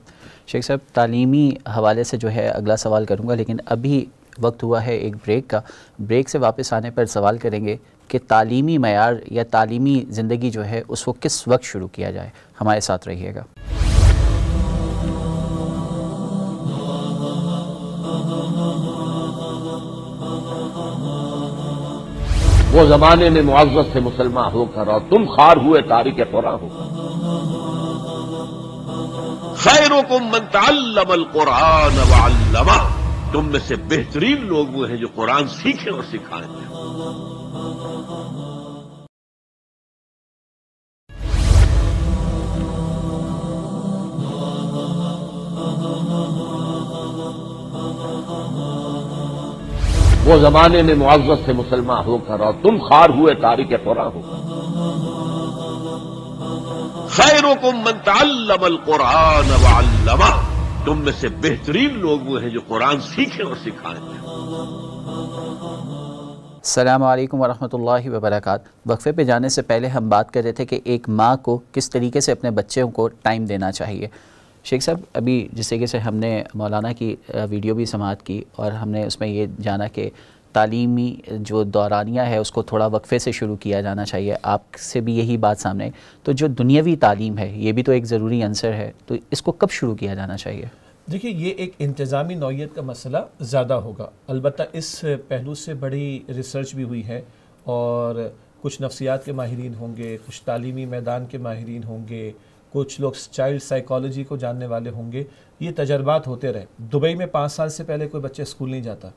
شیخ صاحب تعلیمی حوالے سے جو ہے اگلا سوال کروں گا, لیکن ابھی وقت ہوا ہے ایک بریک کا. بریک سے واپس آنے پر سوال کریں گے کہ تعلیمی معیار یا تعلیمی زندگی جو ہے اس کو کس وقت شروع کیا جائے. ہمارے ساتھ رہیے گا. وہ زمانے میں معزز سے مسلمان ہو کر اور تم خار ہوئے تاریخ قرآن ہو. خیرکم من تعلم القرآن وعلمہ, تم میں سے بہترین لوگ وہ ہیں جو قرآن سیکھیں اور سکھائیں. وہ زمانے میں معزز سے مسلمان ہو کر اور تم خار ہوئے تاریخ قرآن ہو. خیرکم من تعلم القرآن وعلمہ, تم میں سے بہترین لوگ وہ ہیں جو قرآن سیکھیں اور سکھائیں. السلام علیکم ورحمۃ اللہ وبرکاتہ. وقفے پہ جانے سے پہلے ہم بات کر رہے تھے کہ ایک ماں کو کس طریقے سے اپنے بچوں کو ٹائم دینا چاہیے. شیخ صاحب ابھی جس طریقے سے ہم نے مولانا کی ویڈیو بھی سماعت کی اور ہم نے اس میں یہ جانا کہ تعلیمی جو دورانیہ ہے اس کو تھوڑا وقفے سے شروع کیا جانا چاہیے, آپ سے بھی یہی بات سامنے آئی. تو جو دنیاوی تعلیم ہے یہ بھی تو ایک ضروری عنصر ہے, تو اس کو کب شروع کیا جانا چاہیے؟ دیکھیے یہ ایک انتظامی نوعیت کا مسئلہ زیادہ ہوگا. البتہ اس پہلو سے بڑی ریسرچ بھی ہوئی ہے, اور کچھ نفسیات کے ماہرین ہوں گے, کچھ تعلیمی میدان کے ماہرین ہوں گے, کچھ لوگ چائلڈ سائیکالوجی کو جاننے والے ہوں گے. یہ تجربات ہوتے رہے. دبئی میں 5 سال سے پہلے کوئی بچہ اسکول نہیں جاتا,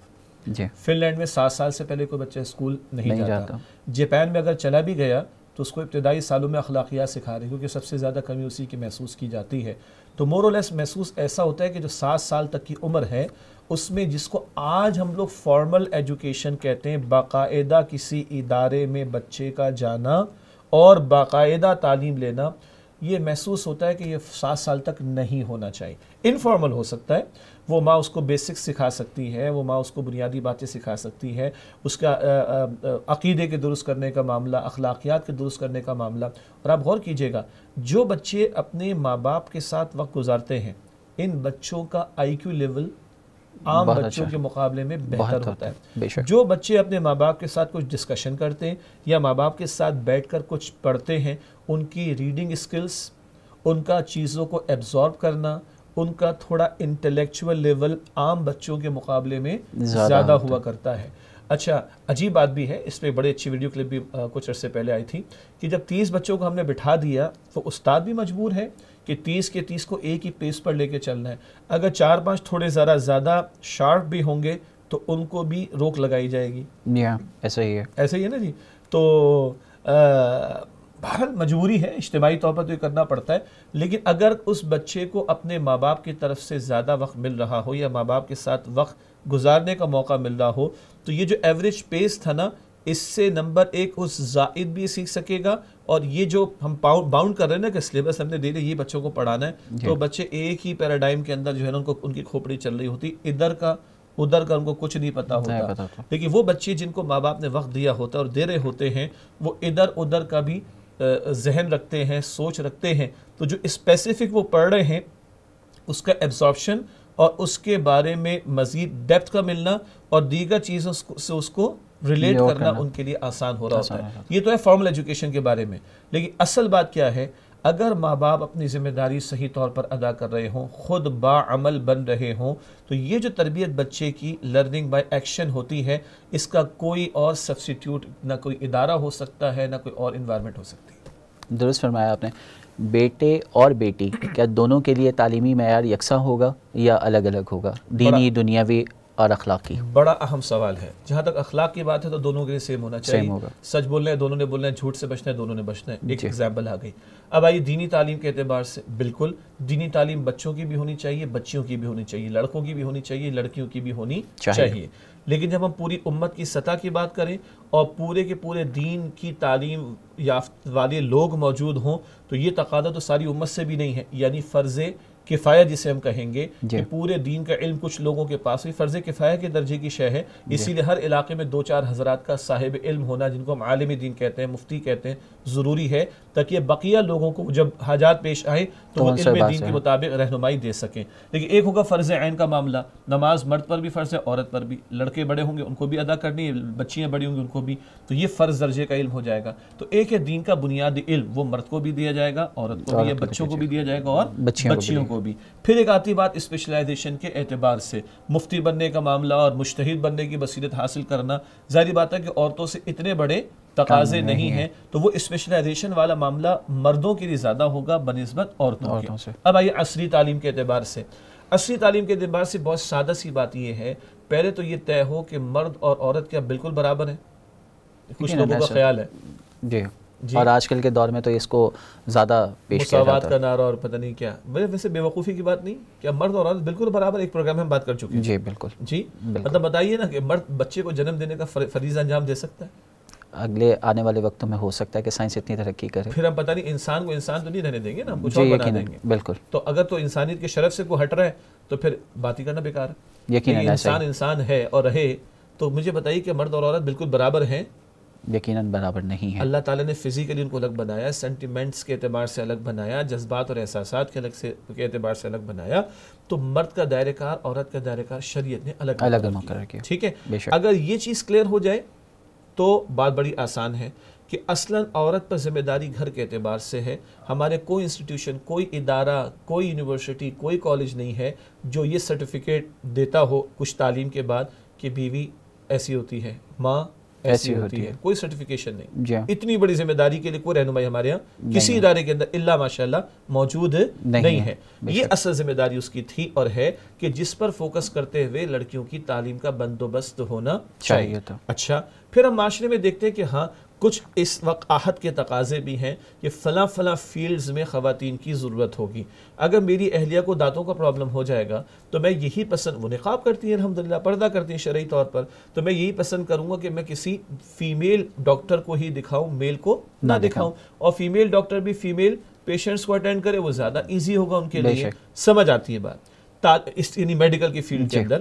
فن لینڈ میں 7 سال سے پہلے کوئی بچہ اسکول نہیں جاتا. جاپان میں اگر چلا بھی گیا تو اس کو ابتدائی سالوں میں اخلاقیات سکھا رہے ہیں، کیونکہ سب سے زیادہ کمی اسی کی محسوس کی جاتی ہے. تو مور اور لیس محسوس ایسا ہوتا ہے کہ جو 7 سال تک کی عمر ہے اس میں جس کو آج ہم لوگ فارمل ایجوکیشن کہتے ہیں، باقاعدہ کسی ادارے میں بچے کا جانا اور باقاعدہ تعلیم لینا، یہ محسوس ہوتا ہے کہ یہ 7 سال تک نہیں ہونا چاہیے. انفارمل ہو سکتا ہے، وہ ماں اس کو بیسکس سکھا سکتی ہے، وہ ماں اس کو بنیادی باتیں سکھا سکتی ہے، اس کا عقیدے کے درست کرنے کا معاملہ، اخلاقیات کے درست کرنے کا معاملہ. اور آپ غور کیجئے گا، جو بچے اپنے ماں باپ کے ساتھ وقت گزارتے ہیں ان بچوں کا آئی کیو لیول عام بچوں کے مقابلے میں بہتر ہوتا ہے. جو بچے اپنے ماں باپ کے ساتھ کچھ ڈسکشن کرتے ہیں یا ماں باپ کے ساتھ بیٹھ کر کچھ پڑھتے ہیں، ان کی ریڈنگ اسکلز، ان کا چیزوں کو ایبزارب کرنا، ان کا تھوڑا انٹلیکچول لیول عام بچوں کے مقابلے میں زیادہ ہوا کرتا ہے. اچھا، عجیب بات بھی ہے، اس پہ بڑے اچھی ویڈیو کلپ بھی کچھ عرصے پہلے آئی تھی کہ جب 30 بچوں کو ہم نے بٹھا دیا تو استاد بھی مجبور ہے کہ 30 کے 30 کو ایک ہی پیس پر لے کے چلنا ہے. اگر 4-5 تھوڑے ذرا زیادہ شارپ بھی ہوں گے تو ان کو بھی روک لگائی جائے گی. ایسا ہی ہے، ایسا ہی ہے نا جی. تو بہرحال مجبوری ہے، اجتماعی طور پر تو یہ کرنا پڑتا ہے. لیکن اگر اس بچے کو اپنے ماں باپ کی طرف سے زیادہ وقت مل رہا ہو یا ماں باپ کے ساتھ وقت گزارنے کا موقع مل رہا ہو تو یہ جو ایوریج پیس تھا نا، اس سے نمبر 1 اس زائد بھی سیکھ سکے گا. اور یہ جو ہم باؤنڈ کر رہے ہیں نا کہ سلیبس ہم نے دے دیا یہ بچوں کو پڑھانا ہے، تو بچے ایک ہی پیراڈائم کے اندر جو ہے نا ان کی کھوپڑی چل رہی ہوتی، ادھر کا ادھر کا ان کو کچھ نہیں پتا ہوتا. لیکن وہ بچے جن کو ماں باپ نے وقت دیا ہوتا ہے اور دے رہے ہوتے ہیں، وہ ادھر ادھر کا بھی ذہن رکھتے ہیں، سوچ رکھتے ہیں. تو جو اسپیسیفک وہ پڑھ رہے ہیں اس کا ایبزارپشن اور اس کے بارے میں مزید ڈیپتھ کا ملنا اور دیگر چیزوں سے اس کو ریلیٹ کرنا ان کے لیے آسان ہو رہا ہوتا ہے. یہ تو ہے فارمل ایجوکیشن کے بارے میں. لیکن اصل بات کیا ہے، اگر ماں باپ اپنی ذمہ داری صحیح طور پر ادا کر رہے ہوں، خود باعمل بن رہے ہوں، تو یہ جو تربیت بچے کی لرننگ بائی ایکشن ہوتی ہے، اس کا کوئی اور سبسٹیٹیوٹ نہ کوئی ادارہ ہو سکتا ہے، نہ کوئی اور انوائرمنٹ ہو سکتی ہے. درست فرمایا آپ نے. بیٹے اور بیٹی کیا دونوں کے لیے تعلیمی معیار یکساں ہوگا یا الگ الگ ہوگا، دینی، دنیاوی اور اخلاقی؟ بڑا اہم سوال ہے. جہاں تک اخلاق کی بات ہے تو دونوں کے لیے سیم ہونا چاہیے. سچ بولنا ہے دونوں نے بولنا ہے، جھوٹ سے بچنا ہے دونوں نے بچنا ہے. ایک ایگزامپل آ گئی. اب آئیے دینی تعلیم کے اعتبار سے، بالکل دینی تعلیم بچوں کی بھی ہونی چاہیے، بچیوں کی بھی ہونی چاہیے، لڑکوں کی بھی ہونی چاہیے، لڑکیوں کی بھی ہونی چاہیے. لیکن جب ہم پوری امت کی سطح کی بات کریں اور پورے کے پورے دین کی تعلیم یافت والے لوگ موجود ہوں تو یہ تقاضا تو ساری امت سے بھی نہیں ہے. یعنی فرض کفایہ جسے ہم کہیں گے کہ پورے دین کا علم کچھ لوگوں کے پاس ہوئی، فرض کفایہ کے درجے کی شے ہے. اسی لیے ہر علاقے میں 2-4 حضرات کا صاحب علم ہونا، جن کو ہم عالم دین کہتے ہیں، مفتی کہتے ہیں، ضروری ہے تاکہ بقیہ لوگوں کو جب حاجات پیش آئے تو وہ علم دین کے مطابق رہنمائی دے سکیں. لیکن ایک ہوگا فرض عین کا معاملہ، نماز مرد پر بھی فرض ہے، عورت پر بھی. لڑکے بڑے ہوں گے ان کو بھی ادا کرنی ہے، بچیاں بڑی ہوں گی ان کو بھی، تو یہ فرض درجے کا علم ہو جائے گا. تو ایک ہے دین کا بنیادی علم، وہ مرد کو بھی دیا جائے گا، عورت کو بھی، بچوں کو بھی دیا جائے گا اور بچیوں کو بھی. پھر ایک آتی بات اسپیشلائزیشن کے اعتبار سے، مفتی بننے کا معاملہ اور مجتہد بننے کی بصیرت حاصل کرنا. ظاہری بات ہے کہ عورتوں سے اتنے بڑے تقاضے نہیں ہیں، تو وہ اسپیشلائزیشن والا معاملہ مردوں کے لیے زیادہ ہوگا بنسبت عورتوں کے. اب آئیے عصری تعلیم کے اعتبار سے. عصری تعلیم کے اعتبار سے بہت سادہ سی بات یہ ہے، پہلے تو یہ طے ہو کہ مرد اور عورت کیا بالکل برابر ہیں. کچھ لوگوں کا خیال ہے جی، اور آج کل کے دور میں تو اس کو زیادہ پیش کیا جاتا ہے، مساوات کا نعرہ اور پتہ نہیں کیا. ویسے بے وقوفی کی بات نہیں، کیا مرد اور عورت بالکل برابر؟ ایک پروگرام میں ہم بات کر چکے ہیں. جی بالکل. جی مطلب بتائیے نا کہ مرد بچے کو جنم دینے کا فریضہ انجام دے سکتا ہے؟ اگلے آنے والے وقتوں میں ہو سکتا ہے کہ سائنس اتنی ترقی کرے، پھر ہم پتہ نہیں انسان کو انسان تو نہیں رہنے دیں گے نا، ہم کچھ اور بنا دیں گے. بالکل. تو اگر تو انسانیت کے شرف سے کوئی ہٹ رہا ہے تو پھر بات ہی کرنا بیکار ہے. یقیناً انسان ہے اور رہے تو مجھے بتائیے کہ مرد اور عورت بالکل برابر ہیں؟ یقیناً برابر نہیں ہے. اللہ تعالیٰ نے فزیکلی ان کو الگ بنایا، سینٹیمنٹس کے اعتبار سے الگ بنایا، جذبات اور احساسات کے اعتبار سے الگ بنایا. تو مرد کا دائرہ کار، عورت کا دائرہ کار شریعت نے الگ مقرر کیا. ٹھیک ہے، اگر یہ چیز کلیئر ہو جائے تو بات بڑی آسان ہے کہ اصلاً عورت پر ذمہ داری گھر کے اعتبار سے ہے. ہمارے کوئی انسٹیٹیوشن، کوئی ادارہ، کوئی یونیورسٹی، کوئی کالج نہیں ہے جو یہ سرٹیفکیٹ دیتا ہو کچھ تعلیم کے بعد کہ بیوی ایسی ہوتی ہے، ماں ایسی ہوتی ہے. کوئی سرٹیفکیشن نہیں. اتنی بڑی ذمہ داری کے لیے کوئی رہنمائی ہمارے یہاں کسی ادارے کے اندر الا ماشاءاللہ موجود نہیں ہے. یہ اصل ذمہ داری اس کی تھی اور ہے کہ جس پر فوکس کرتے ہوئے لڑکیوں کی تعلیم کا بندوبست ہونا چاہیے. اچھا، پھر ہم معاشرے میں دیکھتے ہیں کہ ہاں کچھ اس وقت آہت کے تقاضے بھی ہیں کہ فلاں فلاں فیلڈز میں خواتین کی ضرورت ہوگی. اگر میری اہلیہ کو دانتوں کا پرابلم ہو جائے گا تو میں یہی پسند، وہ نقاب کرتی ہیں الحمدللہ، پردہ کرتی ہیں شرعی طور پر، تو میں یہی پسند کروں گا کہ میں کسی فیمیل ڈاکٹر کو ہی دکھاؤں، میل کو نہ دکھاؤں. اور فیمیل ڈاکٹر بھی فیمیل پیشنٹس کو اٹینڈ کرے، وہ زیادہ ایزی ہوگا ان کے لیے. سمجھ آتی ہے بات، یعنی میڈیکل کی فیلڈ کے اندر،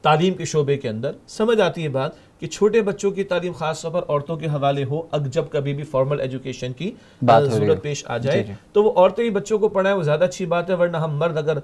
تعلیم کے شعبے کے اندر سمجھ آتی ہے بات کہ چھوٹے بچوں کی تعلیم خاص طور پر عورتوں کے حوالے ہو. جب کبھی بھی فارمل ایجوکیشن کی ضرورت پیش آ جائے تو وہ عورتیں ہی بچوں کو پڑھائیں، وہ زیادہ اچھی بات ہے. ورنہ ہم مرد اگر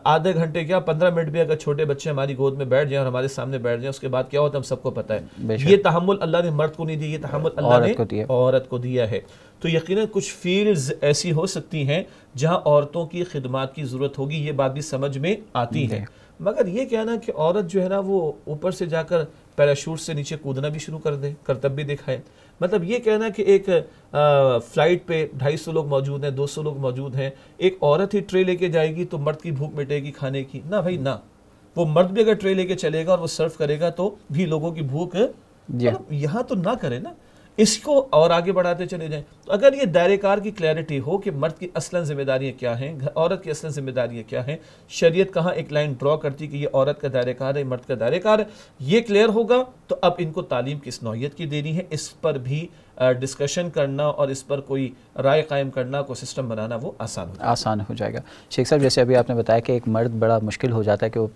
آدھے گھنٹے کیا 15 منٹ بھی اگر چھوٹے بچے ہماری گود میں بیٹھ جائیں اور ہمارے سامنے بیٹھ جائیں، اس کے بعد کیا ہوتا ہے ہم سب کو پتہ ہے. یہ تحمل اللہ نے مرد کو نہیں دیا، یہ تحمل اللہ نے عورت کو دیا ہے. تو یقیناً کچھ فیلڈز ایسی ہو سکتی ہیں جہاں عورتوں کی خدمات کی ضرورت ہوگی، یہ بات بھی سمجھ میں آتی ہے. مگر یہ کہنا کہ عورت جو ہے نا وہ اوپر سے جا کر پیراشوٹ سے نیچے کودنا بھی شروع کر دے، کرتب بھی دکھائے، مطلب یہ کہنا کہ ایک فلائٹ پہ 250 لوگ موجود ہیں، 200 لوگ موجود ہیں، ایک عورت ہی ٹرے لے کے جائے گی تو مرد کی بھوک مٹے گی کھانے کی؟ نہ بھائی نہ. وہ مرد بھی اگر ٹرے لے کے چلے گا اور وہ سرو کرے گا تو بھی لوگوں کی بھوک یہاں تو نہ کرے نا، اس کو اور آگے بڑھاتے چلے جائیں. تو اگر یہ دائرہ کار کی کلیئرٹی ہو کہ مرد کی اصلاً ذمہ داریاں کیا ہیں، عورت کی اصلاً ذمہ داریاں کیا ہیں، شریعت کہاں ایک لائن ڈرا کرتی کہ یہ عورت کا دائرہ کار ہے، مرد کا دائرہ کار ہے، یہ کلیئر ہوگا تو اب ان کو تعلیم کس نوعیت کی دینی ہے اس پر بھی ڈسکشن کرنا اور اس پر کوئی رائے قائم کرنا، کوئی سسٹم بنانا وہ آسان ہو جائے گا. شیخ صاحب جیسے ابھی آپ نے بتایا کہ ایک مرد بڑا مشکل ہو جاتا ہے کہ وہ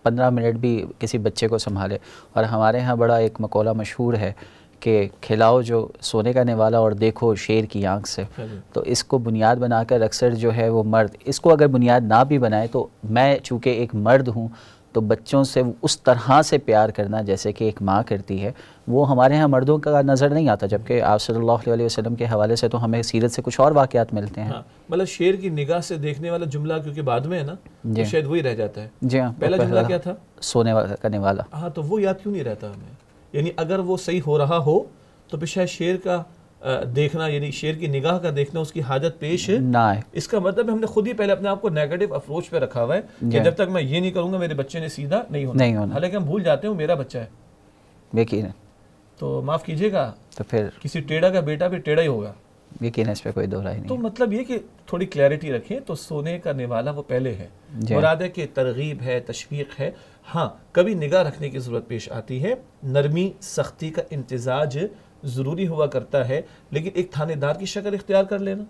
15 منٹ بھی کسی بچے کو سنبھالے، اور ہمارے ہاں بڑا ایک مقولہ مشہور ہے کہ کھلاؤ جو سونے کا نوالا اور دیکھو شیر کی آنکھ سے. تو اس کو بنیاد بنا کر اکثر جو ہے وہ مرد اس کو اگر بنیاد نہ بھی بنائے تو میں چونکہ ایک مرد ہوں تو بچوں سے اس طرح سے پیار کرنا جیسے کہ ایک ماں کرتی ہے وہ ہمارے ہاں مردوں کا نظر نہیں آتا، جبکہ آپ صلی اللہ علیہ وسلم کے حوالے سے تو ہمیں سیرت سے کچھ اور واقعات ملتے ہیں. مطلب شیر کی نگاہ سے دیکھنے والا جملہ کیونکہ بعد میں ہے نا تو شاید وہی رہ جاتا ہے. جی ہاں، پہلا جملہ کیا تھا؟ سونے کا نوالا. ہاں تو وہ یاد کیوں نہیں رہتا ہمیں؟ یعنی اگر وہ صحیح ہو رہا ہو تو پھر شاید شیر کا دیکھنا، یعنی شیر کی نگاہ کا دیکھنا اس کی حاجت پیش نہ آئے. اس کا مطلب ہم نے خود ہی پہلے اپنے آپ کو نیگیٹو اپروچ پہ رکھا ہوا ہے کہ جب تک میں یہ نہیں کروں گا میرے بچے نے سیدھا نہیں ہونا. حالانکہ ہم بھول جاتے ہیں میرا بچہ ہے، یقین تو معاف کیجیے گا، تو پھر کسی ٹیڑھا کا بیٹا بھی ٹیڑھا ہی ہوگا، یقین اس پہ کوئی دو رائے نہیں. تو مطلب یہ کہ تھوڑی کلیئرٹی رکھیں. تو سونے کا نوالا وہ پہلے ہے، مراد ہے کہ ترغیب ہے، تشویق ہے. ہاں کبھی نگاہ رکھنے کی ضرورت پیش آتی ہے، نرمی سختی کا امتزاج ضروری ہوا کرتا ہے، لیکن ایک تھانے دار کی شکل اختیار کر لینا.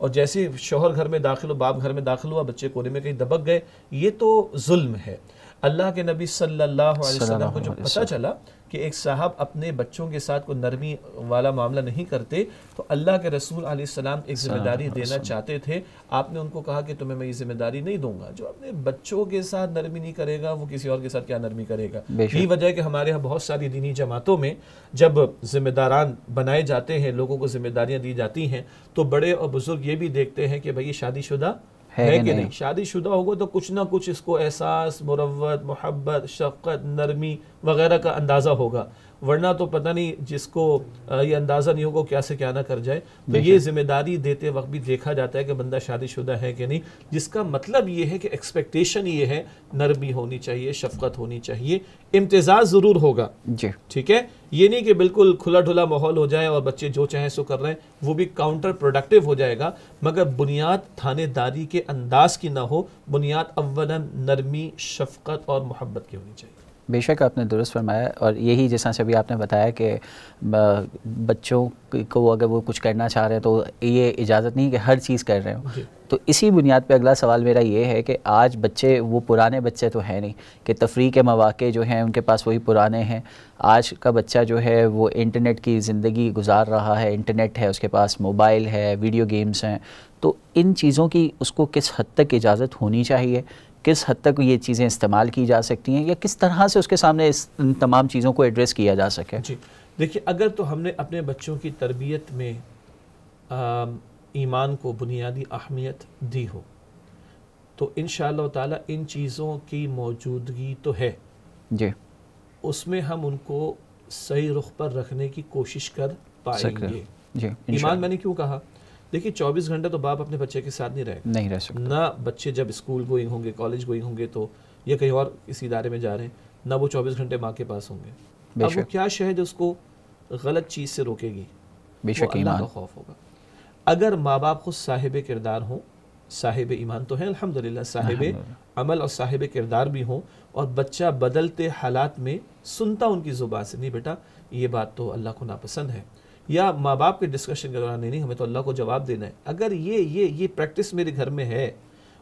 اور جیسے شوہر گھر میں داخل ہو، باپ گھر میں داخل ہوا، بچے کونے میں کہیں دبک گئے، یہ تو ظلم ہے. اللہ کے نبی صلی اللہ علیہ وسلم کو جب پتہ چلا کہ ایک صاحب اپنے بچوں کے ساتھ کوئی نرمی والا معاملہ نہیں کرتے تو اللہ کے رسول علیہ السلام ایک ذمہ داری دینا چاہتے تھے. آپ نے ان کو کہا کہ تمہیں میں یہ ذمہ داری نہیں دوں گا، جو اپنے بچوں کے ساتھ نرمی نہیں کرے گا وہ کسی اور کے ساتھ کیا نرمی کرے گا. یہی وجہ ہے کہ ہمارے ہاں بہت ساری دینی جماعتوں میں جب ذمہ داران بنائے جاتے ہیں، لوگوں کو ذمہ داریاں دی جاتی ہیں تو بڑے اور بزرگ یہ بھی دیکھتے ہیں کہ بھئی یہ شادی شدہ ہے کہ نہیں. شادی شدہ ہوگا تو کچھ نہ کچھ اس کو احساس، مروت، محبت، شفقت، نرمی وغیرہ کا اندازہ ہوگا، ورنہ تو پتہ نہیں جس کو یہ اندازہ نہیں ہوگا کیا سے کیا نہ کر جائے. تو یہ ذمہ داری دیتے وقت بھی دیکھا جاتا ہے کہ بندہ شادی شدہ ہے کہ نہیں، جس کا مطلب یہ ہے کہ ایکسپیکٹیشن یہ ہے نرمی ہونی چاہیے، شفقت ہونی چاہیے، امتزاج ضرور ہوگا. جی ٹھیک ہے، یہ نہیں کہ بالکل کھلا ڈھلا ماحول ہو جائے اور بچے جو چاہیں سو کر رہے ہیں، وہ بھی کاؤنٹر پروڈکٹیو ہو جائے گا. مگر بنیاد تھانے داری کے انداز کی نہ ہو، بنیاد اولاً نرمی، شفقت اور محبت کی ہونی چاہیے. بے شک آپ نے درست فرمایا، اور یہی جیسا سے ابھی آپ نے بتایا کہ بچوں کو اگر وہ کچھ کرنا چاہ رہے ہیں تو یہ اجازت نہیں کہ ہر چیز کر رہے ہوں. تو اسی بنیاد پہ اگلا سوال میرا یہ ہے کہ آج بچے وہ پرانے بچے تو ہیں نہیں کہ تفریح کے مواقع جو ہیں ان کے پاس وہی پرانے ہیں. آج کا بچہ جو ہے وہ انٹرنیٹ کی زندگی گزار رہا ہے، انٹرنیٹ ہے اس کے پاس، موبائل ہے، ویڈیو گیمز ہیں. تو ان چیزوں کی اس کو کس حد تک اجازت ہونی چاہیے، کس حد تک یہ چیزیں استعمال کی جا سکتی ہیں، یا کس طرح سے اس کے سامنے ان تمام چیزوں کو ایڈریس کیا جا سکے؟ جی دیکھیے، اگر تو ہم نے اپنے بچوں کی تربیت میں ایمان کو بنیادی اہمیت دی ہو تو انشاءاللہ تعالی ان چیزوں کی موجودگی تو ہے جی، اس میں ہم ان کو صحیح رخ پر رکھنے کی کوشش کر پائیں گے. جی ایمان میں نے کیوں کہا؟ دیکھیے 24 گھنٹے تو باپ اپنے بچے کے ساتھ نہیں رہ سکتا. نہ بچے جب اسکول گوئنگ ہوں گے، کالج گوئنگ ہوں گے تو یا کہیں اور کسی ادارے میں جا رہے ہیں، نہ وہ 24 گھنٹے ماں کے پاس ہوں گے. اب وہ کیا شے ہے جو اس کو غلط چیز سے روکے گی، بے وہ شک اللہ ایمان. کا خوف ہوگا. اگر ماں باپ خود صاحب کردار ہوں، صاحب ایمان تو ہیں الحمدللہ، صاحب عمل اور صاحب کردار بھی ہوں، اور بچہ بدلتے حالات میں سنتا ان کی زبان سے، نہیں بیٹا یہ بات تو اللہ کو ناپسند ہے، یا ماں باپ کے ڈسکشن کے دوران نہیں ہمیں تو اللہ کو جواب دینا ہے، اگر یہ پریکٹس میرے گھر میں ہے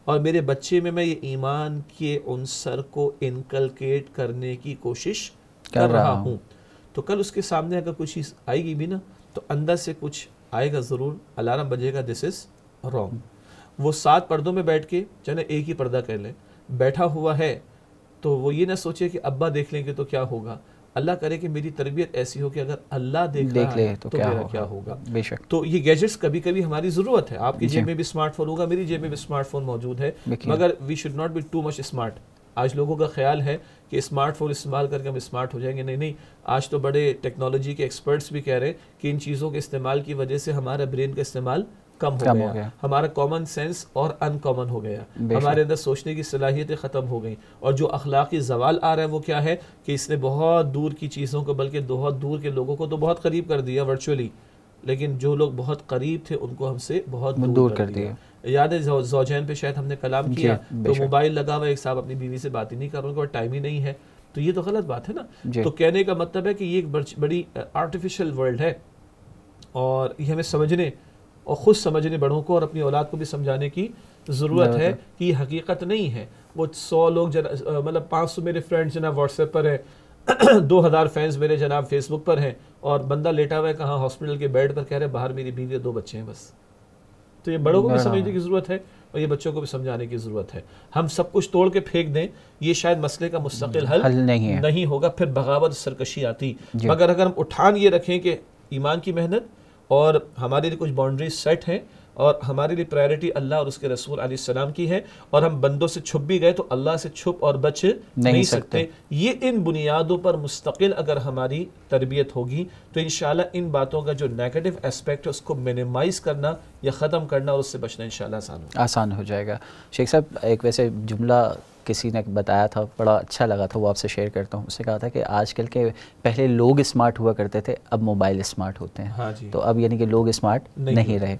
اور میرے بچے میں یہ ایمان کے عنصر کو انکلکیٹ کرنے کی کوشش کر رہا ہوں، تو کل اس کے سامنے اگر کوئی چیز آئے گی بھی نا تو اندر سے کچھ آئے گا ضرور، الارم بجے گا دس از رانگ. وہ 7 پردوں میں بیٹھ کے چلے ایک ہی پردہ کر لیں، بیٹھا ہوا ہے تو وہ یہ نہ سوچے کہ ابا دیکھ لیں گے تو کیا ہوگا. اللہ کرے کہ میری تربیت ایسی ہو کہ اگر اللہ دیکھ رہا ہے تو میرا کیا ہوگا. بے شک. تو یہ گیجٹس کبھی کبھی ہماری ضرورت ہے، آپ کی جیب میں بھی اسمارٹ فون ہوگا، میری جیب میں بھی اسمارٹ فون موجود ہے، مگر we should not be too much smart. آج لوگوں کا خیال ہے کہ اسمارٹ فون استعمال کر کے ہم اسمارٹ ہو جائیں گے، نہیں، آج تو بڑے ٹیکنالوجی کے ایکسپرٹس بھی کہہ رہے ہیں کہ ان چیزوں کے استعمال کی وجہ سے ہمارا برین کا استعمال کم ہو گیا، ہمارا کامن سینس اور ان کامن ہو گیا، ہمارے اندر سوچنے کی صلاحیتیں ختم ہو گئیں، اور جو اخلاقی زوال آ رہا ہے وہ کیا ہے کہ اس نے بہت دور کی چیزوں کو، بلکہ بہت دور کے لوگوں کو تو بہت قریب کر دیا ورچولی، لیکن جو لوگ بہت قریب تھے ان کو ہم سے بہت دور کر دیا. یاد ہے زوجین پہ شاید ہم نے کلام کیا تو موبائل لگا ہوا، ایک صاحب اپنی بیوی سے بات ہی نہیں کر رہے، ان کو ٹائم ہی نہیں ہے، تو یہ تو غلط بات ہے نا. تو کہنے کا مطلب ہے کہ یہ ایک بڑی آرٹیفیشل ورلڈ ہے، اور یہ ہمیں سمجھنے اور خود سمجھنے بڑوں کو اور اپنی اولاد کو بھی سمجھانے کی ضرورت ہے کہ یہ حقیقت نہیں ہے. وہ 100 لوگ مطلب 500 میرے فرینڈ جناب واٹس ایپ پر ہیں، 2000 فینس میرے جناب فیس بک پر ہیں، اور بندہ لیٹا ہوا ہے کہاں ہاسپٹل کے بیڈ پر، کہہ رہے باہر میری بیوی 2 بچے ہیں بس. تو یہ بڑوں کو بھی سمجھنے کی ضرورت ہے اور یہ بچوں کو بھی سمجھانے کی ضرورت ہے. ہم سب کچھ توڑ کے پھینک دیں یہ شاید مسئلے کا مستقل حل نہیں ہوگا، پھر بغاوت سرکشی آتی. مگر اگر ہم اٹھان یہ رکھیں کہ ایمان کی محنت اور ہمارے لیے کچھ باؤنڈریز سیٹ ہیں اور ہمارے لیے پرائرٹی اللہ اور اس کے رسول علیہ السلام کی ہے، اور ہم بندوں سے چھپ بھی گئے تو اللہ سے چھپ اور بچ نہیں سکتے. یہ ان بنیادوں پر مستقل اگر ہماری تربیت ہوگی تو انشاءاللہ ان باتوں کا جو نیگیٹو اسپیکٹ ہے اس کو منیمائز کرنا یا ختم کرنا اور اس سے بچنا انشاءاللہ آسان ہو جائے گا. شیخ صاحب ایک ویسے جملہ کسی نے بتایا تھا، بڑا اچھا لگا تھا، وہ آپ سے شیئر کرتا ہوں. اس نے کہا تھا کہ آج کل کے پہلے لوگ اسمارٹ ہوا کرتے تھے، اب موبائل اسمارٹ ہوتے ہیں. تو اب یعنی کہ لوگ اسمارٹ نہیں رہے.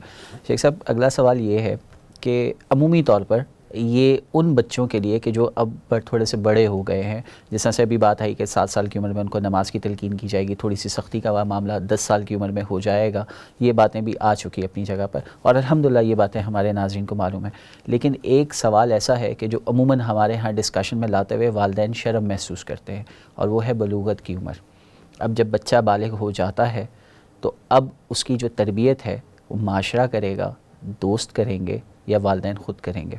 شیخ صاحب اگلا سوال یہ ہے کہ عمومی طور پر یہ ان بچوں کے لیے کہ جو اب تھوڑے سے بڑے ہو گئے ہیں، جس طرح سے ابھی بات آئی کہ 7 سال کی عمر میں ان کو نماز کی تلقین کی جائے گی، تھوڑی سی سختی کا معاملہ 10 سال کی عمر میں ہو جائے گا، یہ باتیں بھی آ چکی اپنی جگہ پر، اور الحمدللہ یہ باتیں ہمارے ناظرین کو معلوم ہیں. لیکن ایک سوال ایسا ہے کہ جو عموماً ہمارے ہاں ڈسکشن میں لاتے ہوئے والدین شرم محسوس کرتے ہیں، اور وہ ہے بلوغت کی عمر. اب جب بچہ بالغ ہو جاتا ہے تو اب اس کی جو تربیت ہے وہ معاشرہ کرے گا، دوست کریں گے، یا والدین خود کریں گے؟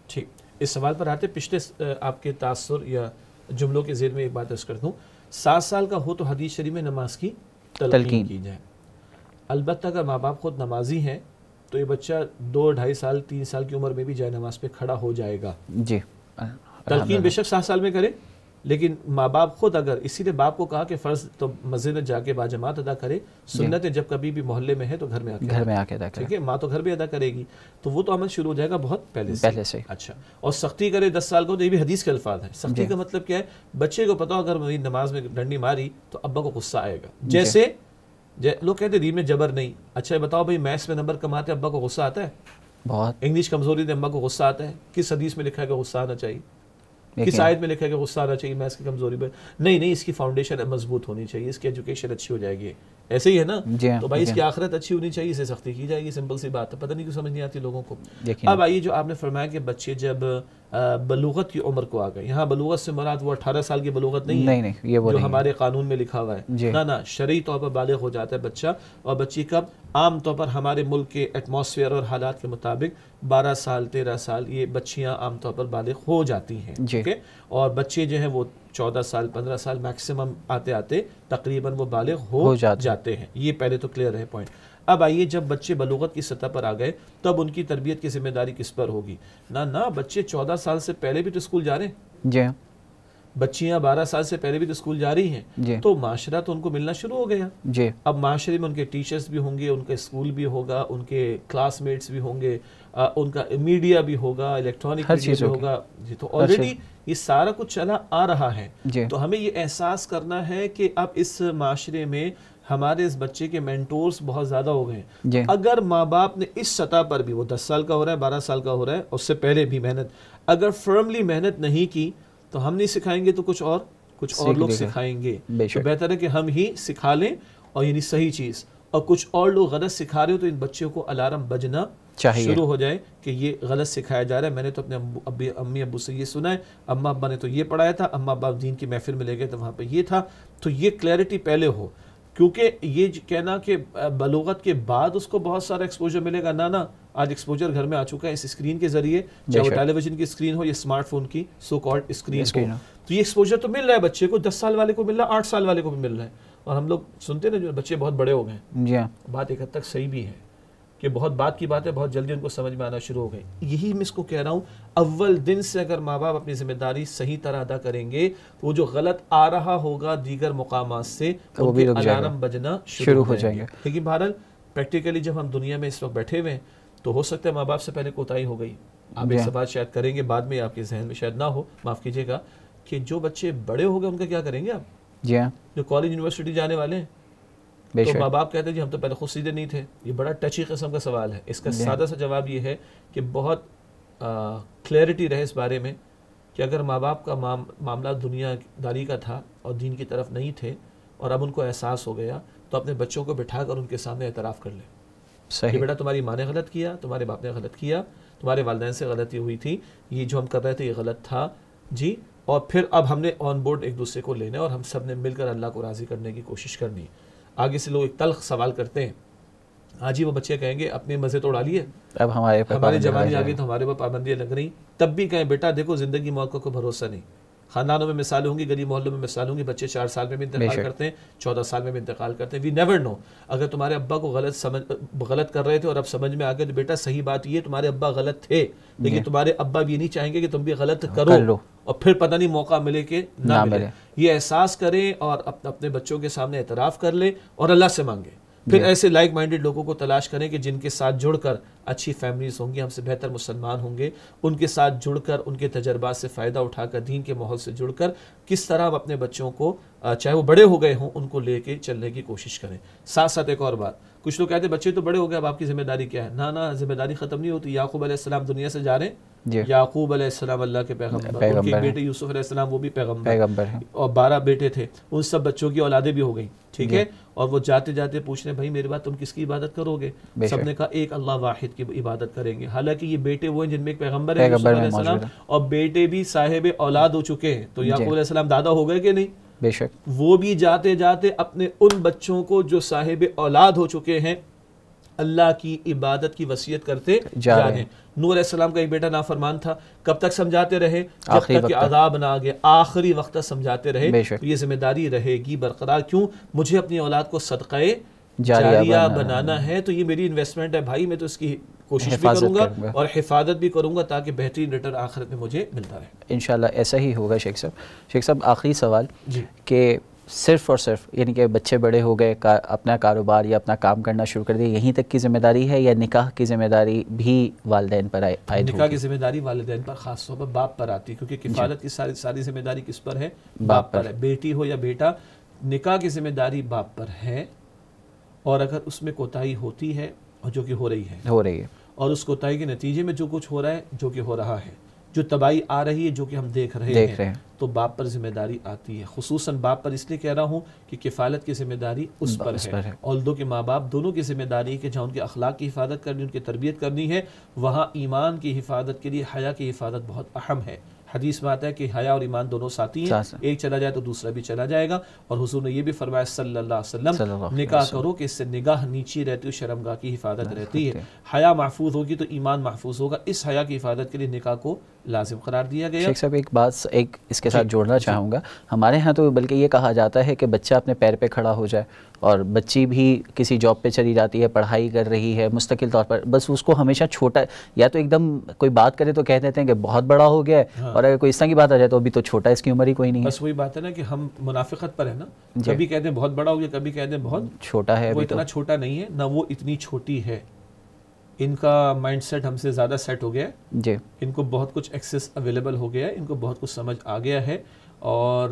ٹھیک، اس سوال پر آتے پچھلے آپ کے تاثر یا جملوں کے ذیل میں ایک بات عرض کرتا ہوں. 7 سال کا ہو تو حدیث شریف میں نماز کی تلقین کی جائے. البتہ اگر ماں باپ خود نمازی ہیں تو یہ بچہ 2 ڈھائی سال 3 سال کی عمر میں بھی جائے نماز پہ کھڑا ہو جائے گا. جی، تلقین بے شک 7 سال میں کرے، لیکن ماں باپ خود اگر، اسی لیے باپ کو کہا کہ فرض تو مسجد میں جا کے باجماعت ادا کرے، سنت جب کبھی بھی محلے میں ہے تو گھر میں آ کے ادا کرے. ٹھیک ہے، ماں تو گھر میں ادا کرے گی تو وہ تو عمل شروع ہو جائے گا بہت پہلے سے. اچھا، اور سختی کرے 10 سال کو، تو یہ بھی حدیث کے الفاظ ہیں. سختی کا مطلب کیا ہے؟ بچے کو پتا اگر میری نماز میں ڈنڈی ماری تو ابا کو غصہ آئے گا. جیسے لوگ کہتے ہیں دین میں جبر نہیں. اچھا بتاؤ بھائی میتھس میں نمبر کماتے ابا کو غصہ آتا ہے؟ بہت. انگلش کمزوری دے ابا کو غصہ آتا ہے؟ کس حدیث میں لکھا ہے کہ غصہ آنا چاہیے؟ کس آیت میں لکھا ہے کہ غصہ آنا چاہیے میتھس کی کمزوری پہ؟ نہیں، اس کی فاؤنڈیشن مضبوط ہونی چاہیے، اس کی ایجوکیشن اچھی ہو جائے گی. ایسے ہی ہے نا؟ تو بھائی اس کی آخرت اچھی ہونی چاہیے، اسے سختی کی جائے گی. سمپل سی بات ہے، پتہ نہیں کیوں سمجھ نہیں آتی لوگوں کو. اب آئیے جو آپ نے فرمایا کہ بچے جب بلوغت کی عمر کو آ گئے، یہاں بلوغت سے مراد وہ 18 سال کی بلوغت نہیں ہے جو ہمارے قانون میں لکھا ہوا ہے. نہ شرعی طور پر بالغ ہو جاتا ہے بچہ. اور بچی کب؟ عام طور پر ہمارے ملک کے ایٹماسفیئر اور حالات کے مطابق 12 سال 13 سال یہ بچیاں عام طور پر بالغ ہو جاتی ہیں. ٹھیک ہے، اور بچے جو ہیں وہ 14 سال 15 سال میکسیمم آتے تقریباً وہ بالغ ہو جاتے ہیں. یہ پہلے تو کلیئر ہے پوائنٹ. اب آئیے جب بچے بلوغت کی سطح پر آ گئے تب ان کی تربیت کی ذمہ داری کس پر ہوگی؟ نہ بچے 14 سال سے پہلے بھی تو اسکول جا رہے ہیں. جی، بچیاں 12 سال سے پہلے بھی تو اسکول جا رہی ہیں. تو معاشرہ تو ان کو ملنا شروع ہو گیا. جی، اب معاشرے میں ان کے ٹیچرز بھی ہوں گے، ان کا اسکول بھی ہوگا، ان کے کلاس میٹس بھی ہوں گے، ان کا میڈیا بھی ہوگا، الیکٹرانک میڈیا بھی ہوگا. جی، تو آلریڈی یہ سارا کچھ چلا آ رہا ہے. جی. تو ہمیں یہ احساس کرنا ہے کہ اب اس معاشرے میں ہمارے اس بچے کے مینٹورز بہت زیادہ ہو گئے ہیں. جی. اگر ماں باپ نے اس سطح پر بھی، وہ 10 سال کا ہو رہا ہے، 12 سال کا ہو رہا ہے، اس سے پہلے بھی محنت، اگر فرملی محنت نہیں کی تو ہم نہیں سکھائیں گے تو کچھ اور لوگ سکھائیں گے. تو بہتر ہے کہ ہم ہی سکھا لیں، اور یعنی صحیح چیز. اور کچھ اور لوگ غلط سکھا رہے ہو تو ان بچوں کو الارم بجنا شروع ہو جائے کہ یہ غلط سکھایا جا رہا ہے. میں نے تو اپنے امی ابو سے یہ سنا ہے، اماں ابا نے تو یہ پڑھایا تھا، اماں ابا دین کی محفل میں لے گئے تو وہاں پہ یہ تھا. تو یہ کلیئرٹی پہلے ہو، کیونکہ یہ کہنا کہ بلوغت کے بعد اس کو بہت سارا ایکسپوجر ملے گا، نہ آج ایکسپوجر گھر میں آ چکا ہے اس اسکرین کے ذریعے، چاہے وہ ٹیلی ویژن کی اسکرین ہو یا اسمارٹ فون کی سو کالڈ اسکرین ہو. تو یہ ایکسپوجر تو مل رہا ہے بچے کو، 10 سال والے کو مل رہا ہے، 8 سال والے کو بھی مل رہا ہے. اور ہم لوگ سنتے ہیں نا جو بچے بہت بڑے ہو گئے ہیں. جی. بات ایک حد تک صحیح بھی ہے کہ بہت بات کی بات ہے، بہت جلدی ان کو سمجھ میں آنا شروع ہو گئی. یہی میں اس کو کہہ رہا ہوں، اول دن سے اگر ماں باپ اپنی ذمہ داری صحیح طرح ادا کریں گے تو وہ جو غلط آ رہا ہوگا دیگر مقامات سے ان کے الارم بجنا شروع ہو جائیں گے. لیکن بہرحال پریکٹیکلی جب ہم دنیا میں اس وقت بیٹھے ہوئے ہیں تو ہو سکتا ہے ماں باپ سے پہلے کوتاہی ہو گئی. آپ ایک بات شاید کریں گے بعد میں، آپ کے ذہن میں شاید نہ ہو، معاف کیجیے گا، کہ جو بچے بڑے ہو گئے ان کا کیا کریں گے آپ؟ جی. جو کالج یونیورسٹی جانے والے ہیں تو ماں باپ کہتے ہیں جی ہم تو پہلے خود سیدھے نہیں تھے. یہ بڑا ٹچی قسم کا سوال ہے. اس کا سادہ سا جواب یہ ہے کہ بہت کلیئرٹی رہے اس بارے میں کہ اگر ماں باپ کا معاملہ دنیا داری کا تھا اور دین کی طرف نہیں تھے اور اب ان کو احساس ہو گیا تو اپنے بچوں کو بٹھا کر ان کے سامنے اعتراف کر لیں کہ بیٹا تمہاری ماں نے غلط کیا، تمہارے باپ نے غلط کیا، تمہارے والدین سے غلطی ہوئی تھی، یہ جو ہم کر رہے تھے یہ غلط تھا جی. اور پھر اب ہم نے آن بورڈ ایک دوسرے کو لینا ہے اور ہم سب نے مل کر اللہ کو راضی کرنے کی کوشش کرنی ہے. آگے سے لوگ ایک تلخ سوال کرتے ہیں، آج ہی وہ بچے کہیں گے اپنے مزے تو اڑا لیے، اب ہماری جوانی آ گئی تو ہمارے پر پابندیاں لگ رہی. تب بھی کہیں بیٹا دیکھو زندگی موت کا کوئی بھروسہ نہیں. خاندانوں میں مثالیں ہوں گی، گلی محلوں میں مثالیں ہوں گی، بچے 4 سال میں بھی انتقال کرتے ہیں، 14 سال میں بھی انتقال کرتے ہیں. We never know. اگر تمہارے ابا کو غلط کر رہے تھے اور اب سمجھ میں آ گئے تو بیٹا صحیح بات یہ تمہارے ابا غلط تھے، لیکن تمہارے ابا بھی نہیں چاہیں گے کہ تم بھی غلط کرو اور پھر پتہ نہیں موقع ملے کہ نہ ملے. یہ احساس کریں اور اپنے بچوں کے سامنے اعتراف کر لیں اور اللہ سے مانگیں. پھر ایسے لائک مائنڈڈ لوگوں کو تلاش کریں کہ جن کے ساتھ جڑ کر اچھی فیملیز ہوں گی، ہم سے بہتر مسلمان ہوں گے، ان کے ساتھ جڑ کر ان کے تجربات سے فائدہ اٹھا کر دین کے ماحول سے جڑ کر کس طرح ہم اپنے بچوں کو چاہے وہ بڑے ہو گئے ہوں ان کو لے کے چلنے کی کوشش کریں. ساتھ ساتھ ایک اور بات، کچھ لوگ کہتے ہیں بچے تو بڑے ہو گئے اب آپ کی ذمہ داری کیا ہے؟ نہ ذمہ داری ختم نہیں ہوتی. یعقوب علیہ السلام دنیا سے جا رہے ہیں، یعقوب علیہ السلام اللہ کے پیغمبر، ان کے بیٹے یوسف علیہ السلام وہ بھی پیغمبر ہیں، اور 12 بیٹے تھے، ان سب بچوں کی اولادیں بھی ہو گئیں. ٹھیک ہے. اور وہ جاتے جاتے پوچھ رہے ہیں بھائی میرے بعد تم کس کی عبادت کرو گے؟ سب نے کہا ایک اللہ واحد کی عبادت کریں گے. حالانکہ یہ بیٹے وہ ہیں جن میں ایک پیغمبر ہے یوسف علیہ السلام، اور بیٹے بھی صاحب اولاد ہو چکے ہیں. تو یعقوب علیہ السلام دادا ہو گئے کہ نہیں؟ بے شک. وہ بھی جاتے جاتے اپنے ان بچوں کو جو صاحب اولاد ہو چکے ہیں اللہ کی عبادت کی وصیت کرتے جا رہے ہیں. نوح علیہ السلام کا ایک بیٹا نافرمان تھا، کب تک سمجھاتے رہے؟ جب تک کہ عذاب نہ آ گیا، آخری وقت تک سمجھاتے رہے. تو یہ ذمہ داری رہے گی برقرار. کیوں؟ مجھے اپنی اولاد کو صدقہ جاریہ بنانا ہے، تو یہ میری انویسٹمنٹ ہے بھائی، میں تو اس کی کوشش بھی کروں گا اور حفاظت بھی کروں گا تاکہ بہترین ریٹرن آخرت میں مجھے ملتا رہے. انشاءاللہ ایسا ہی ہوگا. شیخ صاحب آخری سوال کہ صرف اور صرف یعنی کہ بچے بڑے ہو گئے، اپنا کاروبار یا اپنا کام کرنا شروع کر دیا، یہیں تک کی ذمہ داری ہے یا نکاح کی ذمہ داری بھی والدین پر عائد ہوگی؟ نکاح کی ذمہ داری والدین پر، خاص طور پر باپ پر آتی ہے، کیونکہ کفالت کی ساری ذمہ داری کس پر ہے؟ باپ پر ہے. بیٹی ہو یا بیٹا، نکاح کی ذمہ داری باپ پر ہے. اور اگر اس میں کوتاہی ہوتی ہے اور جو کہ ہو رہی ہے اور اس کوتاہی کے نتیجے میں جو کچھ ہو رہا ہے، جو کہ ہو رہا ہے، جو تباہی آ رہی ہے، جو کہ ہم دیکھ رہے ہیں، تو باپ پر ذمہ داری آتی ہے. خصوصاً باپ پر اس لیے کہہ رہا ہوں کہ کفالت کی ذمہ داری اس پر ہے. اولدو کے ماں باپ دونوں کی ذمہ داری کہ جہاں ان کے اخلاق کی حفاظت کرنی، ان کی تربیت کرنی ہے، وہاں ایمان کی حفاظت کے لیے حیا کی حفاظت بہت اہم ہے. حدیث میں آتا ہے کہ حیا اور ایمان دونوں ساتھی ہیں، ایک چلا جائے تو دوسرا بھی چلا جائے گا. اور حضور نے یہ بھی فرمایا صلی اللہ علیہ وسلم، نکاح کرو کہ اس سے نگاہ نیچی رہتی ہے، شرمگاہ کی حفاظت رہتی ہے. حیا محفوظ ہوگی تو ایمان محفوظ ہوگا. اس حیا کی حفاظت کے لیے نکاح کو لازم قرار دیا گیا. شیخ صاحب ایک بات اس کے ساتھ جوڑنا چاہوں گا. ہمارے ہاں تو بلکہ یہ کہا جاتا ہے کہ بچہ اپنے پیر پہ کھڑا ہو جائے، اور بچی بھی کسی جاب پہ چلی جاتی ہے، پڑھائی کر رہی ہے مستقل طور پر، بس اس کو ہمیشہ چھوٹا، یا تو ایک دم کوئی بات کرے تو کہہ دیتے ہیں کہ بہت بڑا ہو گیا ہے، اور اگر کوئی اس طرح کی بات آ جائے تو ابھی تو چھوٹا، اس کی عمر ہی کوئی نہیں ہے. بس وہی بات ہے نا کہ ہم منافقت پر ہے نا، کبھی کہتے ہیں بہت بڑا ہو گیا، کبھی کہتے ہیں بہت چھوٹا ہے. وہ اتنا چھوٹا نہیں ہے، نہ وہ اتنی چھوٹی ہے. ان کا مائنڈ سیٹ ہم سے زیادہ سیٹ ہو گیا ہے، جی ان کو بہت کچھ ایکسیس اویلیبل ہو گیا ہے، ان کو بہت کچھ سمجھ آ گیا ہے، اور